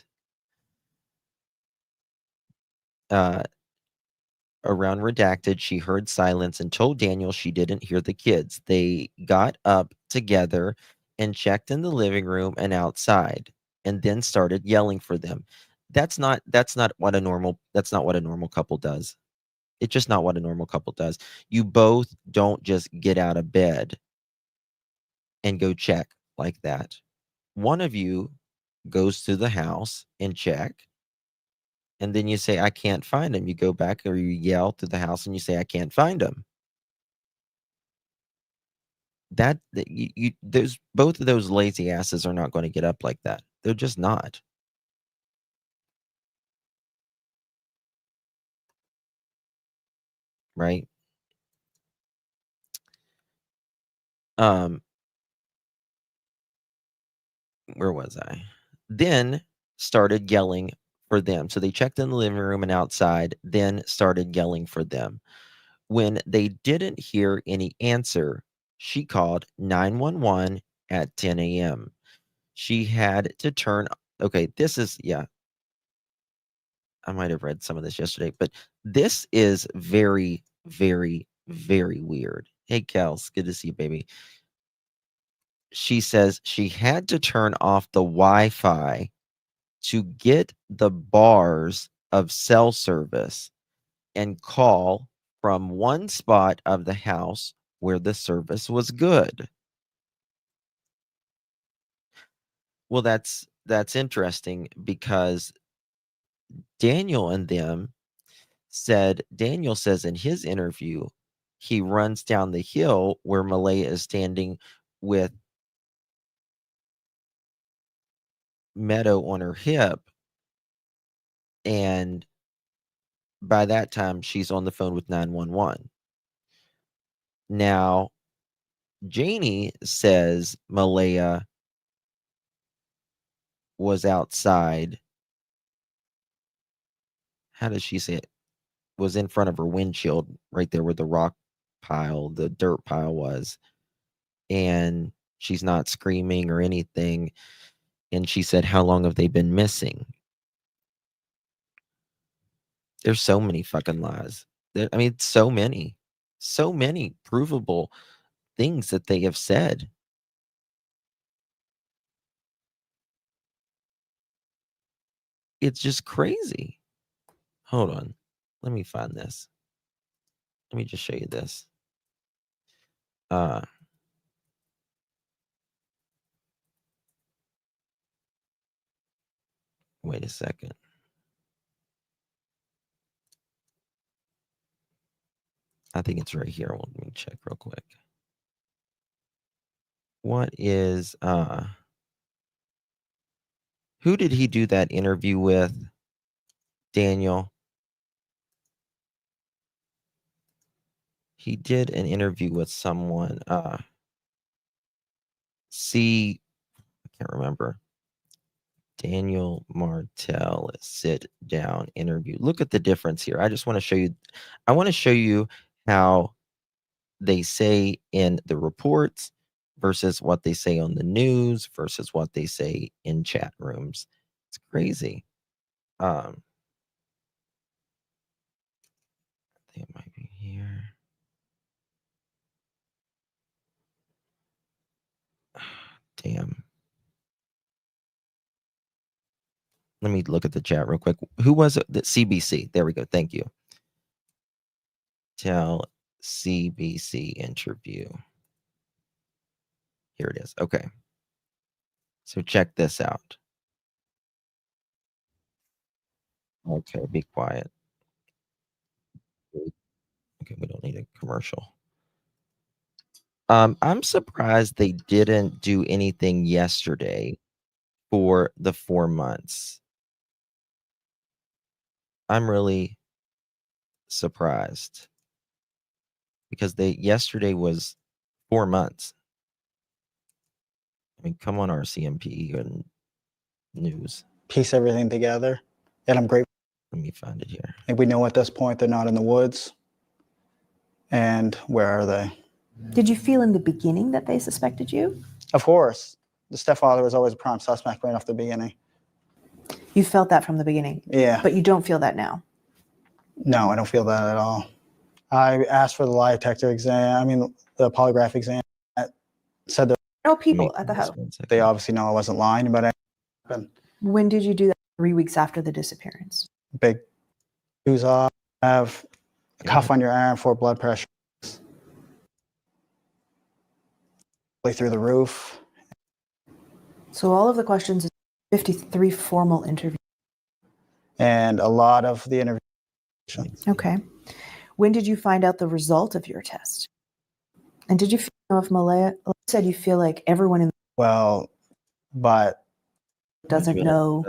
Around redacted, she heard silence and told Daniel she didn't hear the kids. They got up together and checked in the living room and outside and then started yelling for them. That's not what a normal couple does. It's just not what a normal couple does. You both don't just get out of bed and go check like that. One of you goes to the house and check, and then you say, "I can't find him." You go back or you yell to the house and you say, "I can't find him." That you those both of those lazy asses are not going to get up like that. They're just not. Right? Um, where was I? Then started yelling for them. So they checked in the living room and outside, then started yelling for them. When they didn't hear any answer, she called 911 at 10 a.m. She had to turn, okay, this is, yeah, I might have read some of this yesterday, but this is very, very, very weird. Hey, Kels, good to see you, baby. She says she had to turn off the Wi-Fi to get the bars of cell service and call from one spot of the house where the service was good. Well, that's interesting because Daniel and them said, Daniel says in his interview, he runs down the hill where Malaya is standing with Meadow on her hip. And by that time, she's on the phone with 911. Now, Janie says Malaya was outside. How does she say it? Was in front of her windshield right there where the rock pile, the dirt pile was. And she's not screaming or anything. And she said, how long have they been missing? There's so many fucking lies. I mean, so many provable things that they have said. It's just crazy. Hold on. Let me find this. Let me just show you this. Wait a second. I think it's right here. Let me check real quick. What is who did he do that interview with? Daniel. He did an interview with someone. I can't remember. Daniel Martell sit down interview. Look at the difference here. I just want to show you. I want to show you how they say in the reports versus what they say on the news versus what they say in chat rooms. It's crazy. I think it might be here. Damn. Let me look at the chat real quick. Who was it? The CBC. There we go. Thank you. Tell CBC interview. Here it is. Okay. So check this out. Okay, be quiet. Okay, we don't need a commercial. I'm surprised they didn't do anything yesterday for the 4 months. I'm really surprised because yesterday was 4 months. I mean, come on, RCMP and news. Piece everything together, and I'm grateful. Let me find it here. And we know at this point they're not in the woods. And where are they? Did you feel in the beginning that they suspected you? Of course. The stepfather was always a prime suspect right off the beginning. You felt that from the beginning? Yeah. But you don't feel that now? No, I don't feel that at all. I asked for the lie detector exam, the polygraph exam. That said there No people at the house. they obviously know I wasn't lying, but When did you do that? 3 weeks after the disappearance? big shoes off, have a cuff on your arm for blood pressure. Through the roof. So all of the questions is 53 formal interviews. And a lot of the interviews. Okay. When did you find out the result of your test? And did you know if Malaya said you feel like everyone in but doesn't know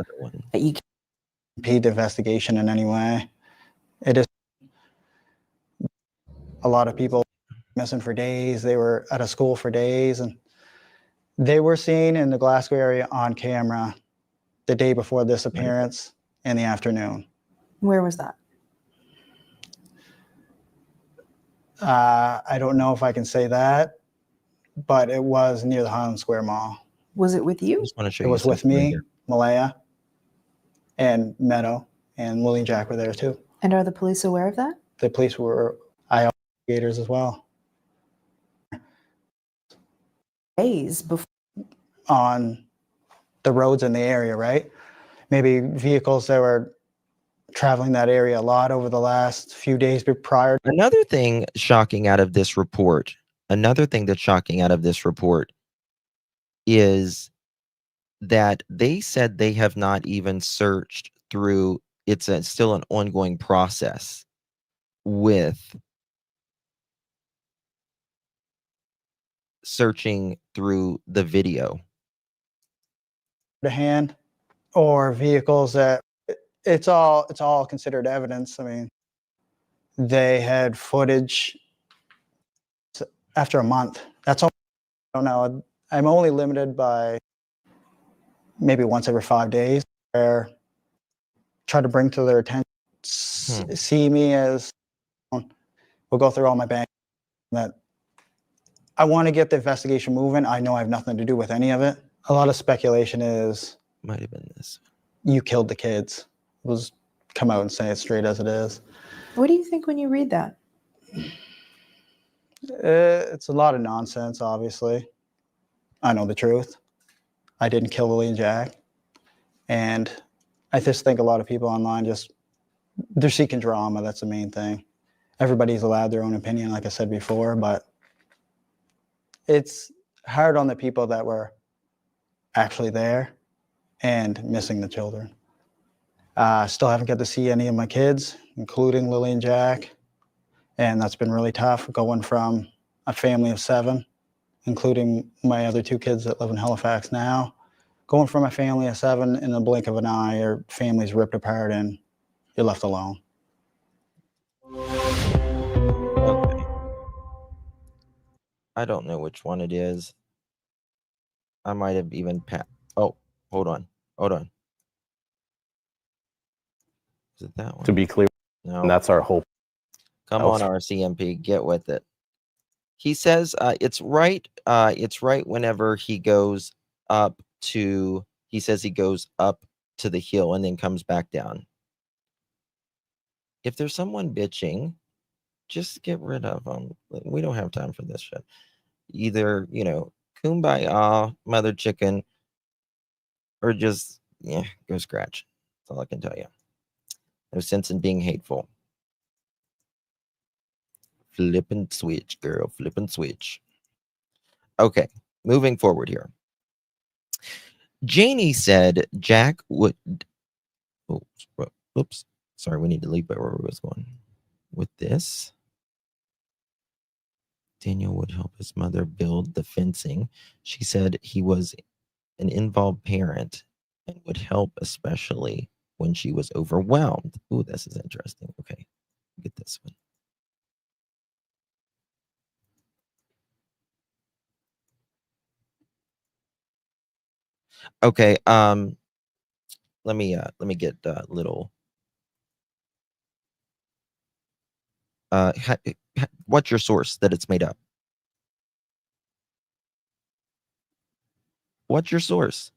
that you impede the investigation in any way? It is a lot of people missing for days. They were at a school for days, and they were seen in the Glasgow area on camera the day before the disappearance in the afternoon. Where was that? I don't know if I can say that, but it was near the Highland Square Mall. Was it with you? I just want to show It you was with me, right Malaya, and Meadow, and Lilly and Jack were there too. And are the police aware of that? The police were investigators as well. Days before. On the roads in the area, right? Maybe vehicles that were traveling that area a lot over the last few days prior. Another thing shocking out of this report, is that they said they have not even searched through, still an ongoing process with searching through the video. To hand or vehicles that it's all considered evidence. I mean, they had footage after a month. That's all. I don't know. I'm only limited by maybe once every 5 days, where try to bring to their attention, see me as, we'll go through all my bank, that I want to get the investigation moving. I know I have nothing to do with any of it. A lot of speculation is, Might have been this. you killed the kids. Was come out and say it straight as it is. What do you think when you read that? It's a lot of nonsense, obviously. I know the truth. I didn't kill Lilly and Jack. And I just think a lot of people online they're seeking drama. That's the main thing. Everybody's allowed their own opinion, like I said before, but it's hard on the people that were actually there and missing the children. Still haven't got to see any of my kids, including Lilly and Jack. And that's been really tough, going from a family of 7, including my other 2 kids that live in Halifax now. Going from a family of 7 in the blink of an eye, your family's ripped apart and you're left alone. Okay. I don't know which one it is. I might have even oh, hold on. Is it that one? To be clear, No. and that's our hope. Come on, RCMP, get with it. He says it's right. It's right whenever he goes up to. He says he goes up to the hill and then comes back down. If there's someone bitching, just get rid of them. We don't have time for this shit. Either, kumbaya, mother chicken, or just, go scratch. That's all I can tell you. No sense in being hateful. Flip and switch, girl. Flip and switch. Okay, moving forward here. Janie said Jack would. Oops. Sorry, we need to leave where we was going with this. Daniel would help his mother build the fencing. She said he was an involved parent and would help, especially when she was overwhelmed. Ooh, this is interesting. Okay, get this one. Okay, let me get little. What's your source that it's made up? What's your source?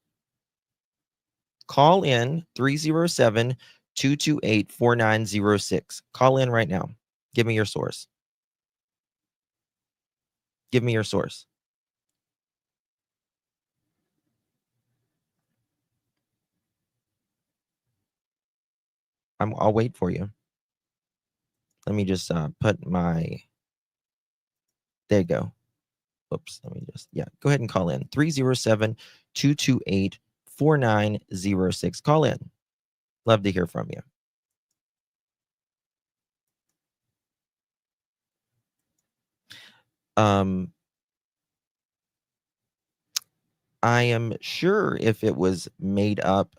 Call in 307-228-4906. Call in right now. Give me your source. Give me your source. I'll wait for you. Let me just put my. There you go. Oops. Let me just. Yeah. Go ahead and call in 307-228-4906. Call in. Love to hear from you. I am sure if it was made up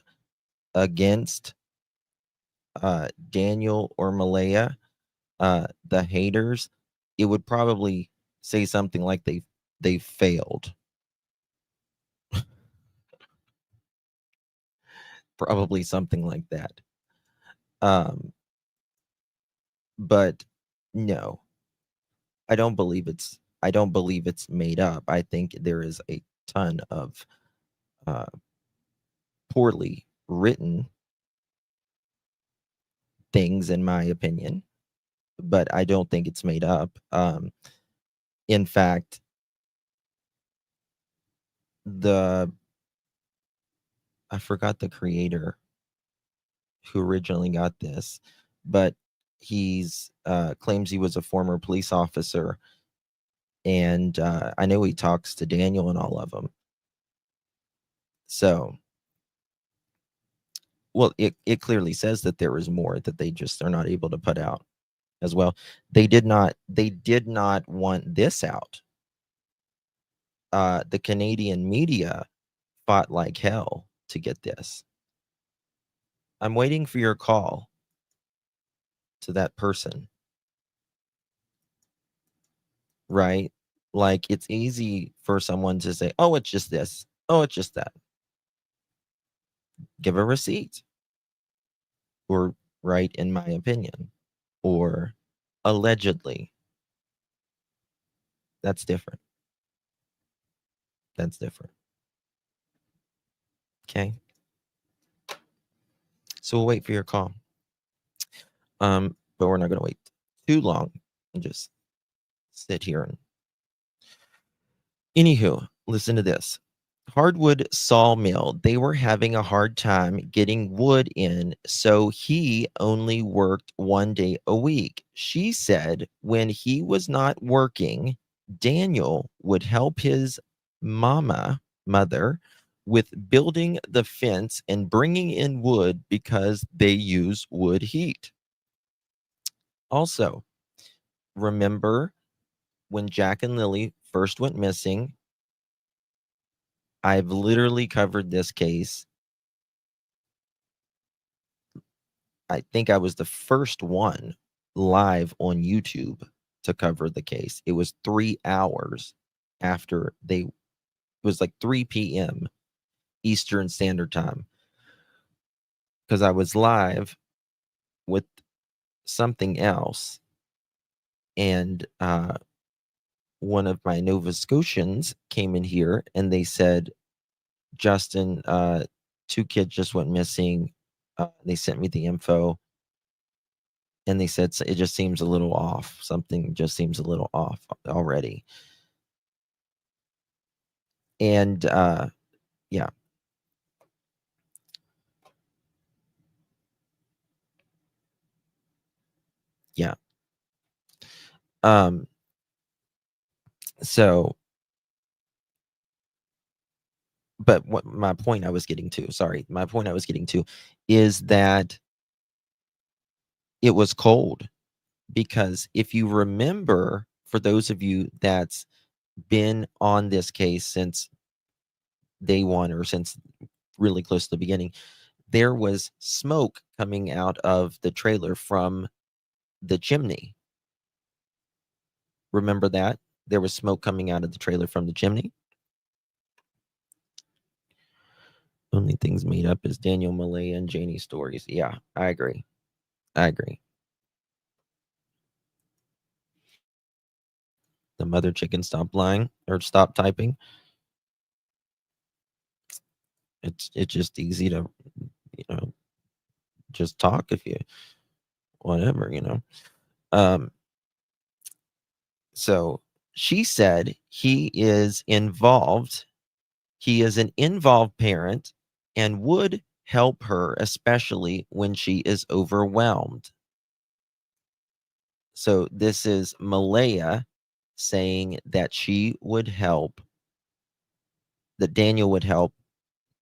against Daniel or Malaya, the haters, it would probably say something like they failed. Probably something like that. But no, I don't believe it's made up. I think there is a ton of poorly written things, in my opinion, but I don't think it's made up. In fact, I forgot the creator who originally got this, but he's claims he was a former police officer, and I know he talks to Daniel and all of them. So, well, it clearly says that there is more that they just are not able to put out as well. They did not want this out. The Canadian media fought like hell to get this. I'm waiting for your call to that person. Right? Like, it's easy for someone to say, oh, it's just this. Oh, it's just that. Give a receipt. Or write, in my opinion. Or allegedly. That's different. That's different. Okay? So we'll wait for your call. But we're not going to wait too long and just sit here and... Anywho, listen to this. Hardwood sawmill, they were having a hard time getting wood in, so he only worked 1 day a week. She said when he was not working, Daniel would help his mother, with building the fence and bringing in wood because they use wood heat. Also, remember when Jack and Lilly first went missing? I've literally covered this case. I think I was the first one live on YouTube to cover the case. It was 3 hours after it was like 3 p.m. Eastern Standard Time, because I was live with something else, and one of my Nova Scotians came in here and they said, Justin, 2 kids just went missing. They sent me the info, and they said it just seems a little off. Something just seems a little off already. And yeah. Yeah. So, but what my point I was getting to is that it was cold, because if you remember, for those of you that's been on this case since day one or since really close to the beginning, there was smoke coming out of the trailer from the chimney. Remember that? There was smoke coming out of the trailer from the chimney. Only things made up is Daniel, Malaya, and Janie stories. Yeah, I agree. The mother chicken stopped lying, or stopped typing. It's just easy to, just talk if you, whatever, So she said he is involved. He is an involved parent and would help her, especially when she is overwhelmed. So this is Malaya saying that she would help, that Daniel would help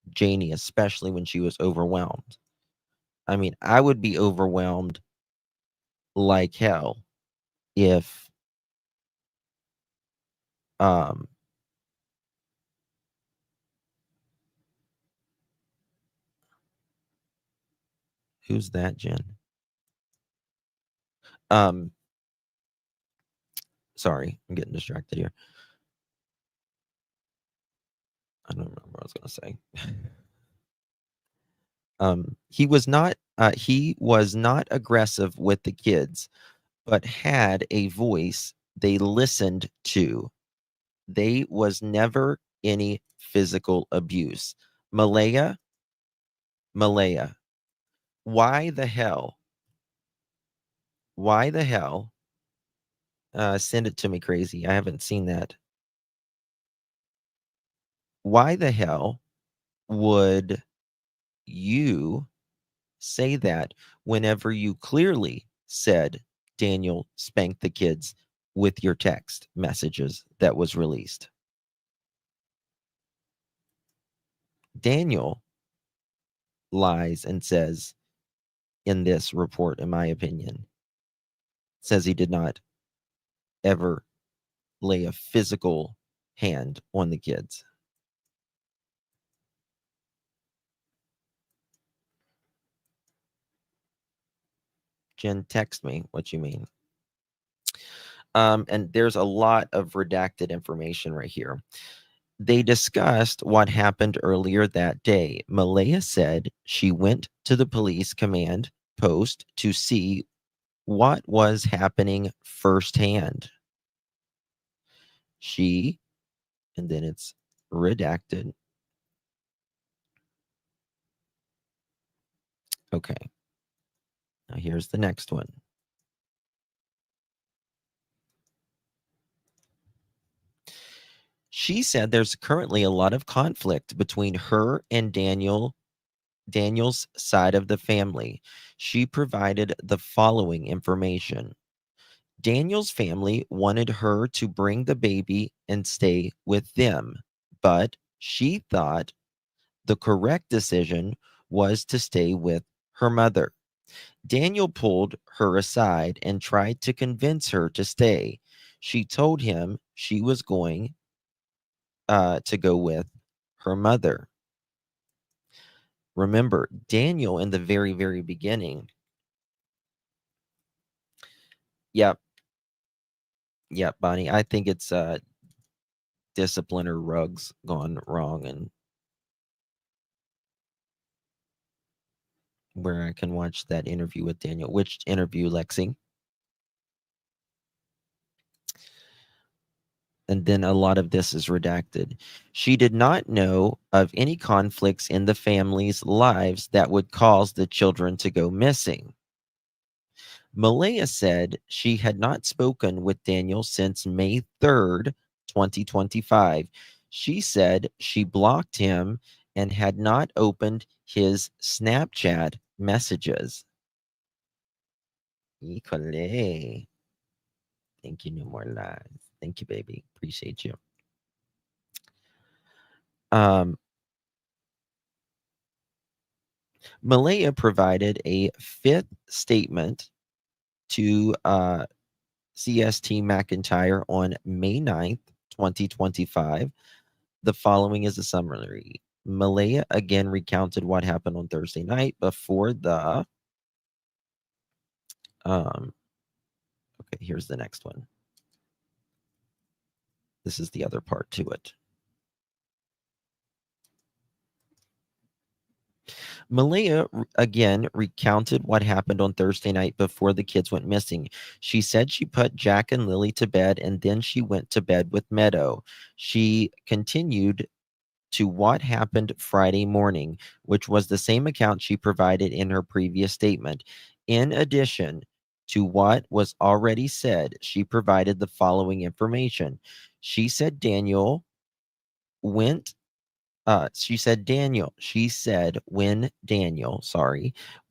Janie, especially when she was overwhelmed. I mean, I would be overwhelmed like hell if who's that, Jen? Sorry, I'm getting distracted here. I don't remember what I was going to say. He was not aggressive with the kids, but had a voice they listened to. They was never any physical abuse. Malaya, why the hell? Send it to me, crazy. I haven't seen that. Why the hell would you say that whenever you clearly said Daniel spanked the kids with your text messages that was released? Daniel lies and says in this report, in my opinion, says he did not ever lay a physical hand on the kids. Jen, text me what you mean. And there's a lot of redacted information right here. They discussed what happened earlier that day. Malaya said she went to the police command post to see what was happening firsthand. She, and then it's redacted. Okay. Now here's the next one. She said there's currently a lot of conflict between her and Daniel's side of the family. She provided the following information. Daniel's family wanted her to bring the baby and stay with them, but she thought the correct decision was to stay with her mother. Daniel pulled her aside and tried to convince her to stay. She told him she was going to go with her mother. Remember, Daniel in the very, very beginning. Yep. Yep, Bonnie. I think it's discipliner rugs gone wrong and where I can watch that interview with Daniel. Which interview, Lexi? And then a lot of this is redacted. She did not know of any conflicts in the family's lives that would cause the children to go missing. Malaya said she had not spoken with Daniel since May 3rd, 2025. She said she blocked him and had not opened his Snapchat messages. Híjole. Thank you, No More Lies. Thank you, baby. Appreciate you. Malaya provided a fifth statement to CST McIntyre on May 9th, 2025. The following is a summary. Malaya again recounted what happened on Thursday night before the okay, here's the next one. This is the other part to it. Malaya again recounted what happened on Thursday night before the kids went missing. She said she put Jack and Lily to bed and then she went to bed with Meadow. She continued to what happened Friday morning, which was the same account she provided in her previous statement. In addition to what was already said, she provided the following information. She said Daniel went she said when Daniel,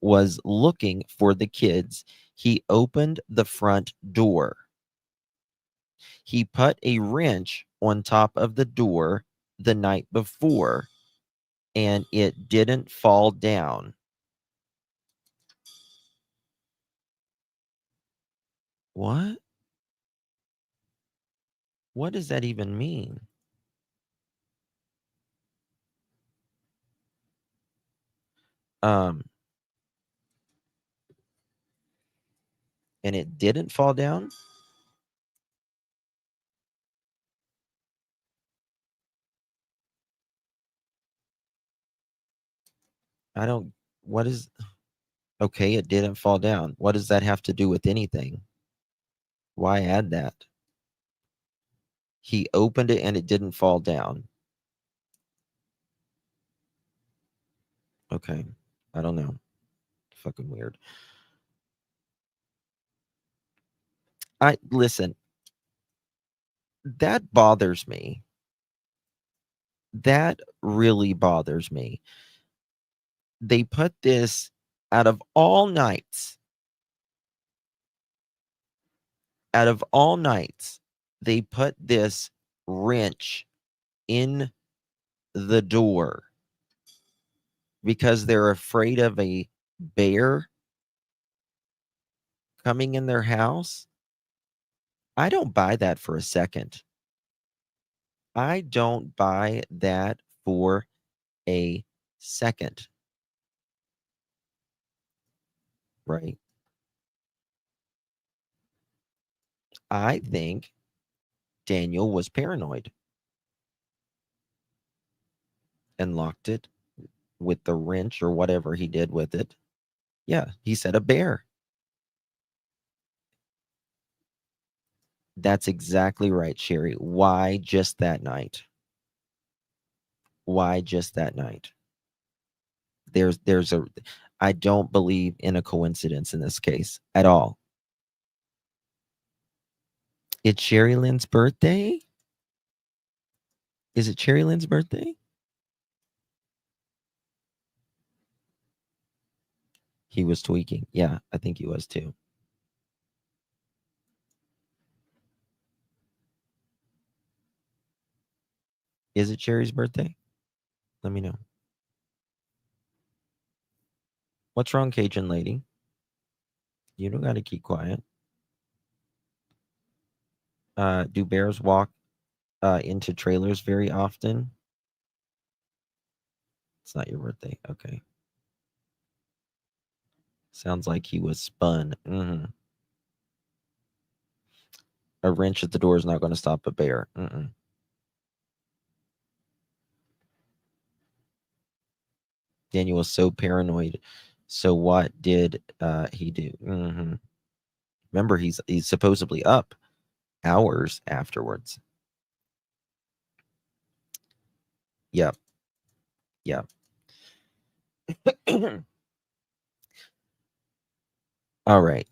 was looking for the kids, he opened the front door. He put a wrench on top of the door the night before, and it didn't fall down. What? What does that even mean? And it didn't fall down? I don't, what is, okay, it didn't fall down. What does that have to do with anything? Why add that? He opened it and it didn't fall down. Okay, I don't know. Fucking weird. Listen, that bothers me. That really bothers me. They put this out of all nights, they put this wrench in the door because they're afraid of a bear coming in their house. I don't buy that for a second. I don't buy that for a second. Right? I think Daniel was paranoid and locked it with the wrench or whatever he did with it. Yeah, he said a bear. That's exactly right, Sherry. Why just that night? Why just that night? I don't believe in a coincidence in this case at all. It's Sherry Lynn's birthday? Is it Sherry Lynn's birthday? He was tweaking. Yeah, I think he was too. Is it Sherry's birthday? Let me know. What's wrong, Cajun lady? You don't got to keep quiet. Do bears walk into trailers very often? It's not your birthday. Okay. Sounds like he was spun. A wrench at the door is not going to stop a bear. Daniel was so paranoid. So what did he do? Remember, he's supposedly up hours afterwards. Yep. All right.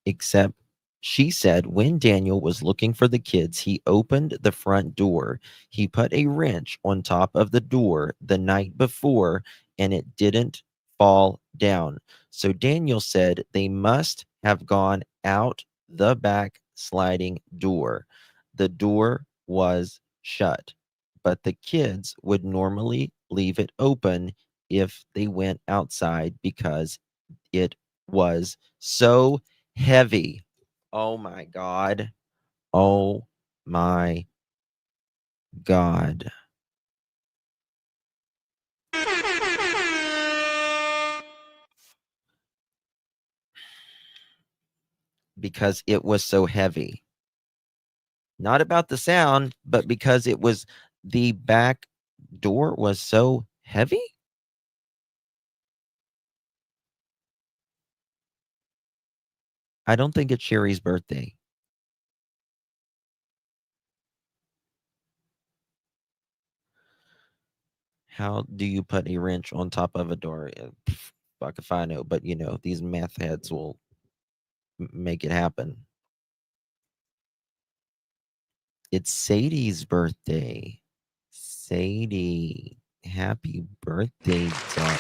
Except she said when Daniel was looking for the kids, he opened the front door. He put a wrench on top of the door the night before, and it didn't fall down. So Daniel said they must have gone out the back sliding door. The door was shut, but the kids would normally leave it open if they went outside because it was so heavy. Oh my God. Oh my God. Because it was so heavy. Not about the sound, but because the back door was so heavy. I don't think it's Sherry's birthday. How do you put a wrench on top of a door? Fuck if I know, but these meth heads will make it happen. It's Sadie's birthday. Sadie, happy birthday, Doc.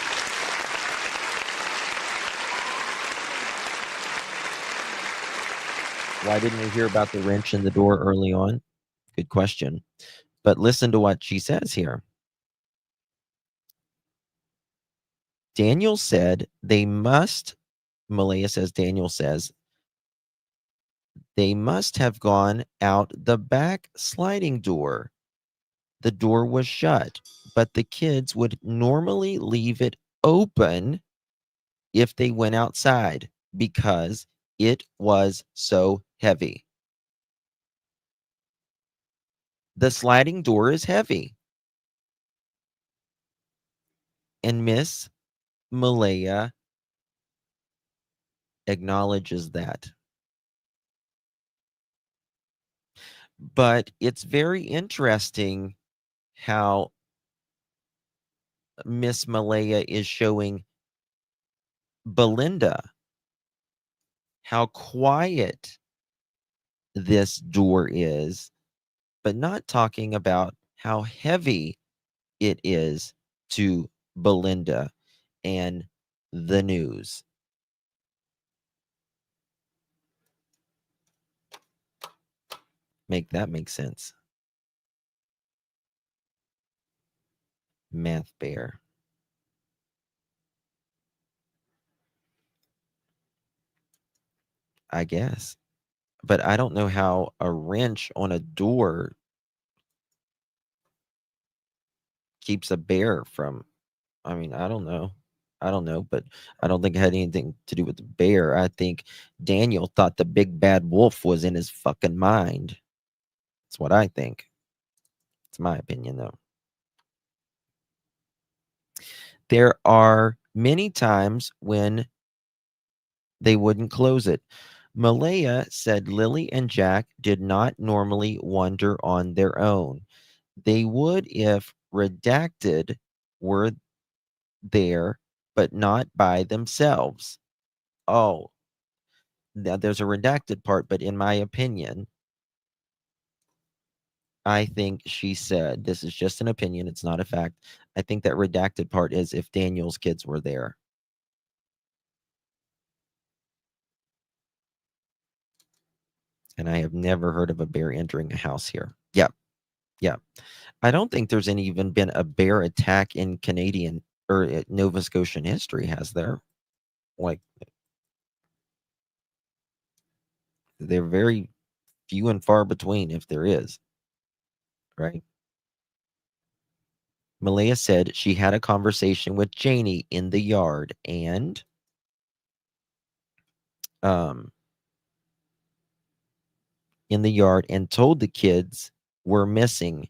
Why didn't we hear about the wrench in the door early on? Good question. But listen to what she says here. Daniel said Malaya says, Daniel says, they must have gone out the back sliding door. The door was shut, but the kids would normally leave it open if they went outside because it was so heavy. The sliding door is heavy. And Miss Malaya acknowledges that. But it's very interesting how Miss Malaya is showing Belinda how quiet this door is, but not talking about how heavy it is to Belinda. and the news. Make that make sense. Math bear. I guess. But I don't know how a wrench on a door keeps a bear from. I mean, I don't know. But I don't think it had anything to do with the bear. I think Daniel thought the big bad wolf was in his fucking mind. That's what I think. It's my opinion, though. There are many times when they wouldn't close it. Malaya said Lilly and Jack did not normally wander on their own. They would if redacted were there, but not by themselves. Oh, now there's a redacted part, but in my opinion, I think she said, this is just an opinion, it's not a fact. I think that redacted part is if Daniel's kids were there. And I have never heard of a bear entering a house here. Yep. Yeah. I don't think there's even been a bear attack in Canadian or Nova Scotian history, has there? Like, they're very few and far between, if there is. Right? Malaya said she had a conversation with Janie in the yard and told the kids were missing.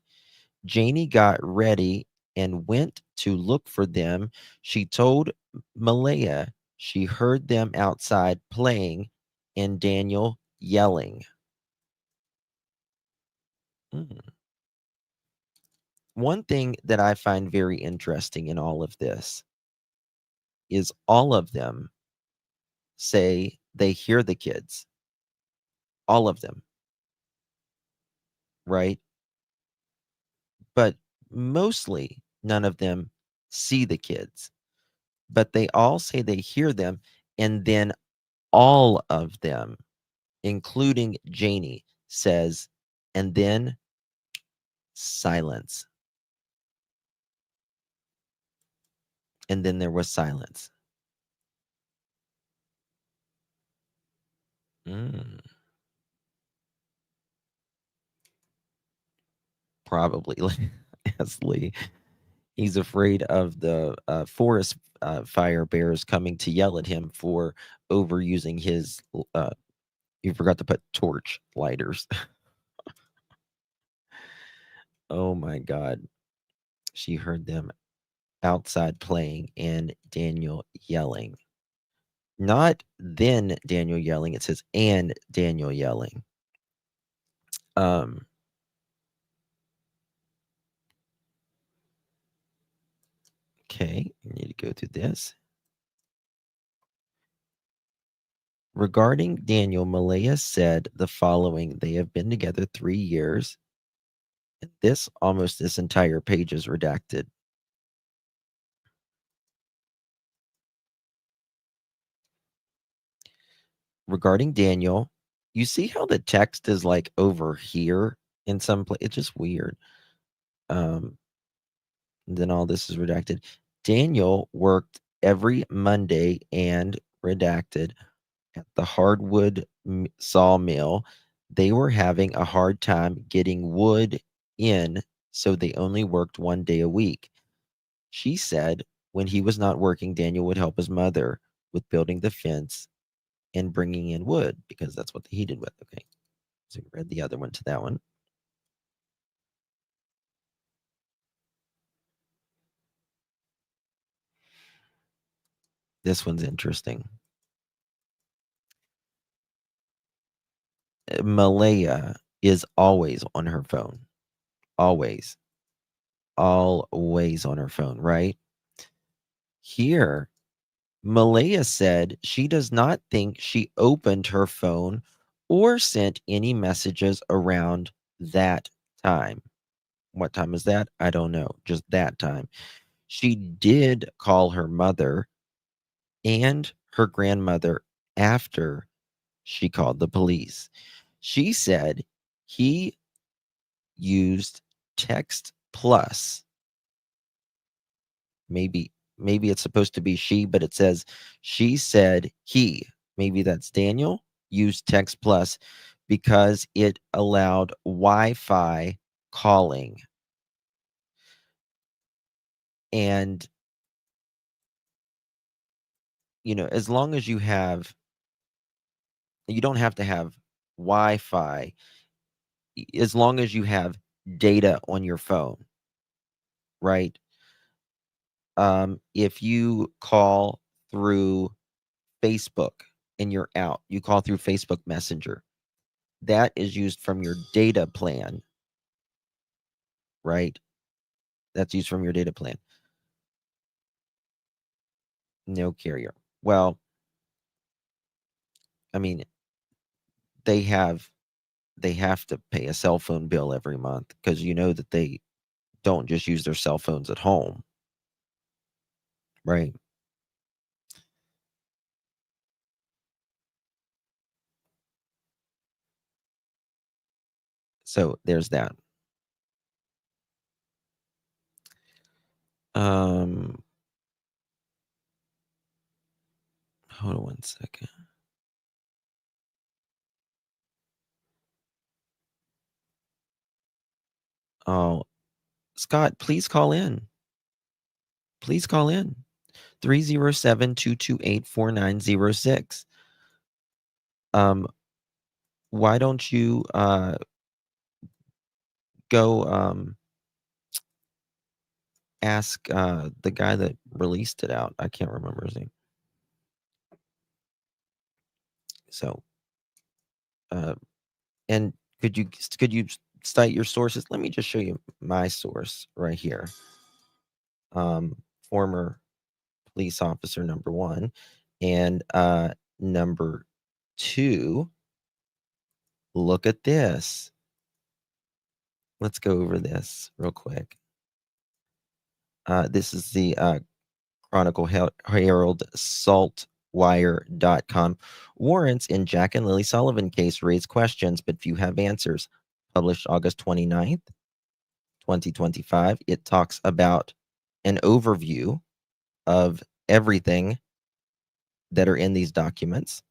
Janie got ready and went to look for them. She told Malaya she heard them outside playing and Daniel yelling. One thing that I find very interesting in all of this is all of them say they hear the kids. All of them. Right? But mostly none of them see the kids. But they all say they hear them, and then all of them, including Janie, says, and then silence. And then there was silence. Probably, Leslie. He's afraid of the forest fire bears coming to yell at him for overusing his. You forgot to put torch lighters. Oh my God. She heard them outside playing and Daniel yelling. Not then Daniel yelling. It says and Daniel yelling. Okay, we need to go through this. Regarding Daniel, Malaya said the following. They have been together 3 years. And this entire page is redacted. Regarding Daniel, you see how the text is like over here in some place? It's just weird. Then all this is redacted. Daniel worked every Monday and redacted at the hardwood sawmill. They were having a hard time getting wood in, so they only worked 1 day a week. She said when he was not working, Daniel would help his mother with building the fence and bringing in wood because that's what he did with. Okay. So we read the other one to that one. This one's interesting. Malaya is always on her phone. Always. Always on her phone, right? Here, Malaya said she does not think she opened her phone or sent any messages around that time. What time is that? I don't know. Just that time. She did call her mother and her grandmother after she called the police. She said he used text plus. Maybe it's supposed to be she, but it says she said he. Maybe that's Daniel used text plus because it allowed Wi-Fi calling. And as long as you don't have to have Wi-Fi, as long as you have data on your phone, right? If you call through Facebook and you're out, you call through Facebook Messenger, that is used from your data plan, right? That's used from your data plan. No carrier. Well, I mean, they have to pay a cell phone bill every month because that they don't just use their cell phones at home, right? So there's that. Hold on one second. Oh, Scott, please call in. Please call in. 307-228-4906. Why don't you go ask the guy that released it out? I can't remember his name. So, and could you cite your sources? Let me just show you my source right here. Former police officer number 1, and number 2. Look at this. Let's go over this real quick. This is the Chronicle Herald saltwire.com. Warrants in Jack and Lily Sullivan case raise questions, but few have answers. Published August 29th, 2025. It talks about an overview of everything that are in these documents.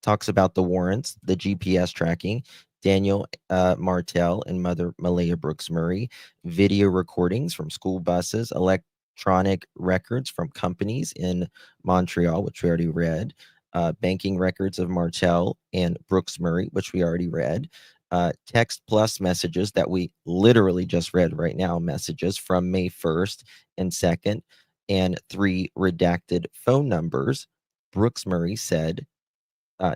Talks about the warrants, the GPS tracking, Daniel Martell and mother Malaya Brooks Murray, video recordings from school buses, electronic records from companies in Montreal, which we already read, banking records of Martell and Brooks Murray, which we already read, text plus messages that we literally just read right now, messages from May 1st and 2nd, and 3 redacted phone numbers. Brooks Murray said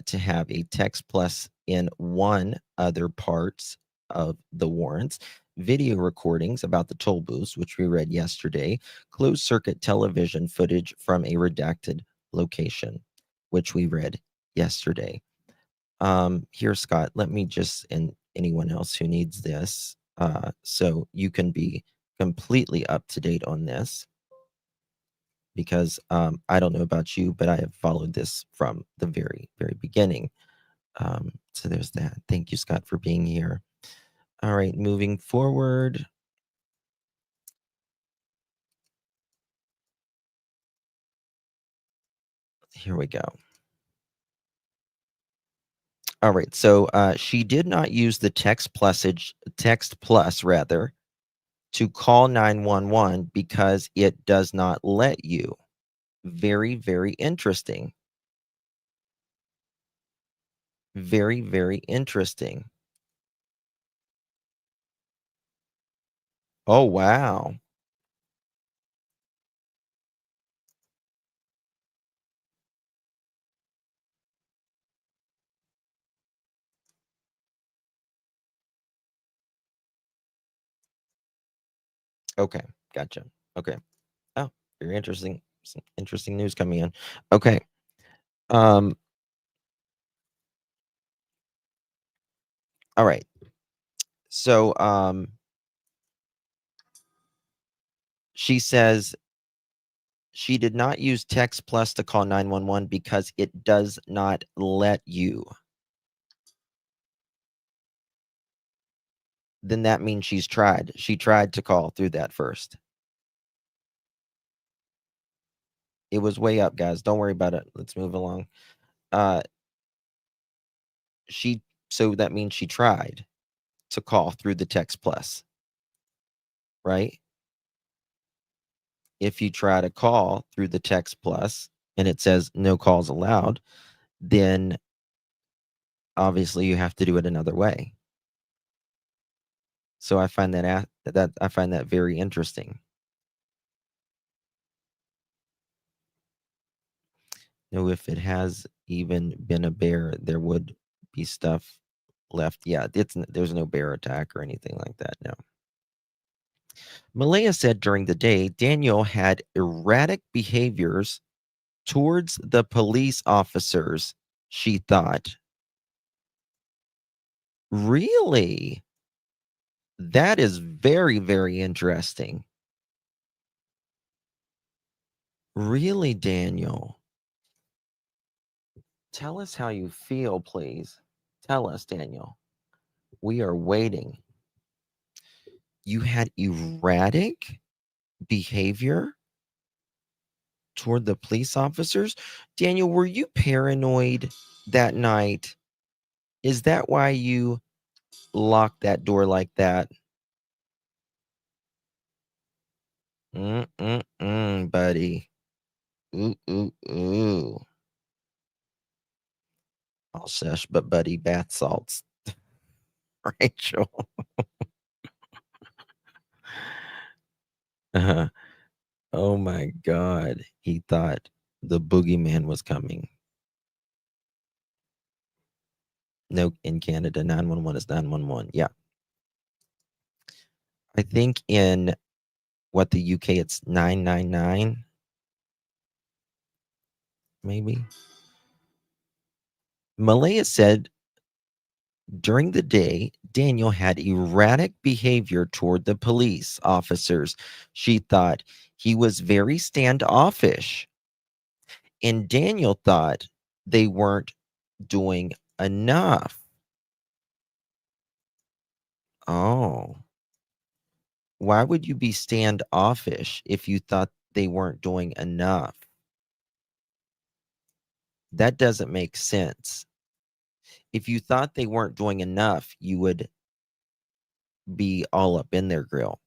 to have a text plus in one other parts of the warrants, video recordings about the toll booths, which we read yesterday, closed circuit television footage from a redacted location, which we read yesterday. Here, Scott, let me just, and anyone else who needs this, so you can be completely up to date on this. Because I don't know about you, but I have followed this from the very, very beginning. So there's that. Thank you, Scott, for being here. All right, moving forward. Here we go. All right, so she did not use the text plus to call 911 because it does not let you. Very, very interesting. Very, very interesting. Oh, wow. Okay, gotcha. Okay. Oh, very interesting. Some interesting news coming in. Okay. All right. So she says She did not use Text Plus to call 911 because it does not let you. Then that means she's tried. She tried to call through that first. It was way up, guys. Don't worry about it. Let's move along. So that means she tried to call through the Text Plus, right? If you try to call through the Text Plus and it says no calls allowed, then obviously you have to do it another way. So I find that very interesting. No, if it has even been a bear, there would be stuff left. Yeah, there's no bear attack or anything like that. No. Malaya said during the day, Daniel had erratic behaviors towards the police officers, she thought. Really? That is very, very interesting. Really, Daniel? Tell us how you feel, please. Tell us, Daniel. We are waiting. You had erratic behavior toward the police officers? Daniel, were you paranoid that night? Is that why you locked that door like that? Buddy. Ooh. I'll shush, but buddy, bath salts. Rachel. Oh my God. He thought the boogeyman was coming. No, in Canada, 911 is 911. Yeah. I think in the UK, it's 999. Maybe. Malaya said during the day, Daniel had erratic behavior toward the police officers. She thought he was very standoffish. And Daniel thought they weren't doing enough. Oh. Why would you be standoffish if you thought they weren't doing enough? That doesn't make sense. If you thought they weren't doing enough, you would be all up in their grill.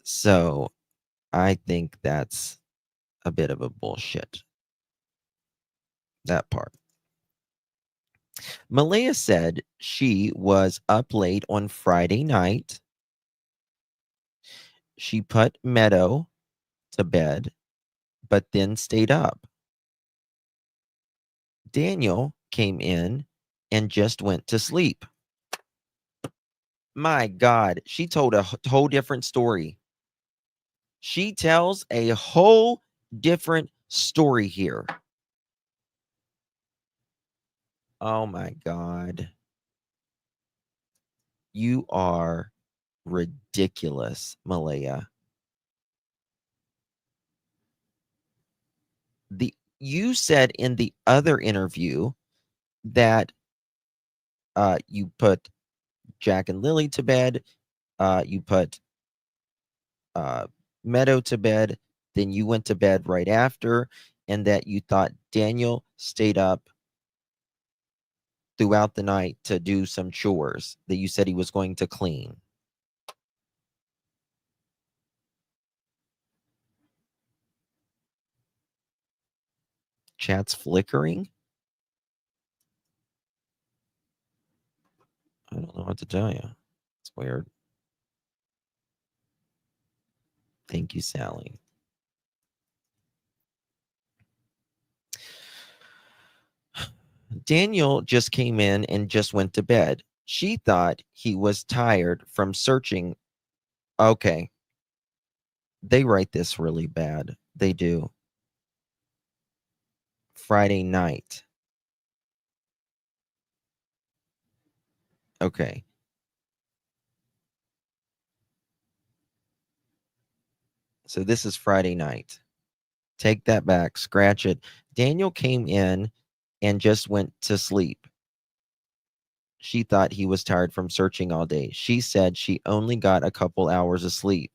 So I think that's a bit of a bullshit. That part. Malaya said she was up late on Friday night. She put Meadow to bed, but then stayed up. Daniel came in and just went to sleep. My God, she told a whole different story. She tells a whole different story here. Oh my God. You are ridiculous, Malaya. You said in the other interview that you put Jack and Lilly to bed, you put Meadow to bed, then you went to bed right after, and that you thought Daniel stayed up throughout the night to do some chores that you said he was going to clean. Chat's flickering? I don't know what to tell you. It's weird. Thank you, Sally. Daniel just came in and just went to bed. She thought he was tired from searching. Okay. They write this really bad. They do. Friday night. Okay. So this is Friday night. Take that back, scratch it. Daniel came in and just went to sleep. She thought he was tired from searching all day. She said she only got a couple hours of sleep.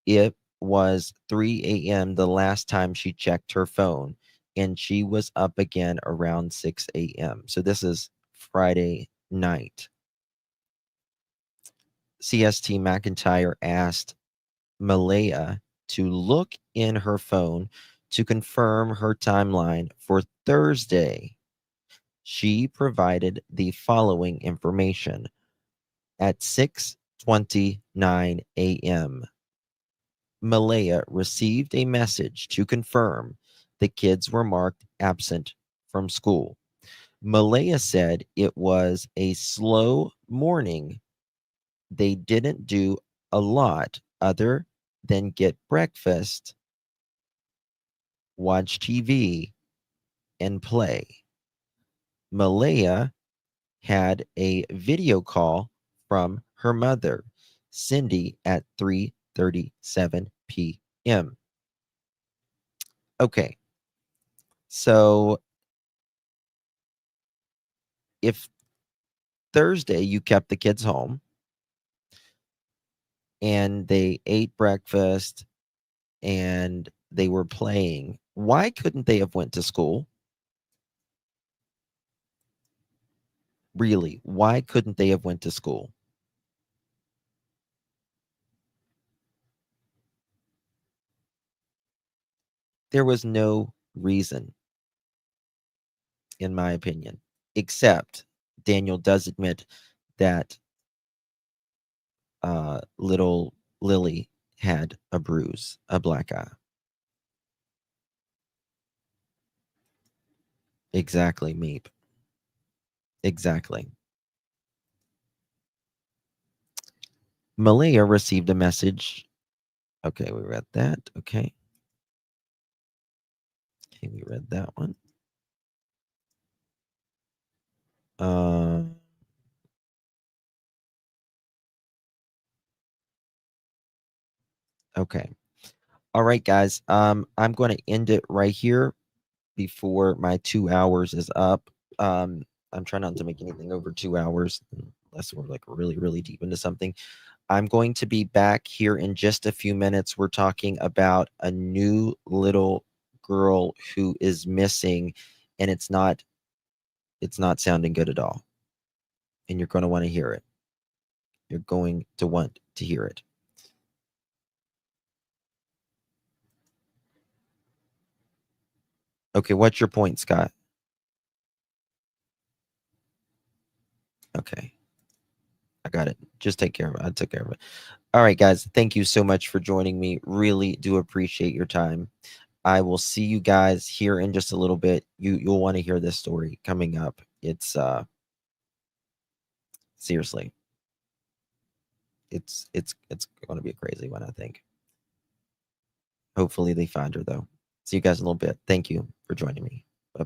It was 3 a.m. the last time she checked her phone, and she was up again around 6 a.m. So this is Friday night. CST McIntyre asked Malaya to look in her phone to confirm her timeline for Thursday. She provided the following information. At 6:29 a.m., Malaya received a message to confirm the kids were marked absent from school. Malaya said it was a slow morning. They didn't do a lot other than get breakfast, watch TV, and play. Malaya had a video call from her mother, Cindy, at 3:37 p.m. Okay, so if Thursday you kept the kids home and they ate breakfast and they were playing, why couldn't they have went to school? Really, why couldn't they have went to school? There was no reason, in my opinion, except Daniel does admit that little Lilly had a bruise, a black eye. Exactly, Meep. Exactly. Malaya received a message. Okay, we read that. Okay. Okay, we read that one. Okay. All right, guys. I'm going to end it right here before my 2 hours is up. I'm trying not to make anything over 2 hours unless we're like really, really deep into something. I'm going to be back here in just a few minutes. We're talking about a new little girl who is missing, and it's not sounding good at all. And you're going to want to hear it. You're going to want to hear it. Okay, what's your point, Scott? Okay. I got it. Just take care of it. I took care of it. All right, guys. Thank you so much for joining me. Really do appreciate your time. I will see you guys here in just a little bit. You'll want to hear this story coming up. It's seriously. It's going to be a crazy one, I think. Hopefully they find her though. See you guys in a little bit. Thank you for joining me.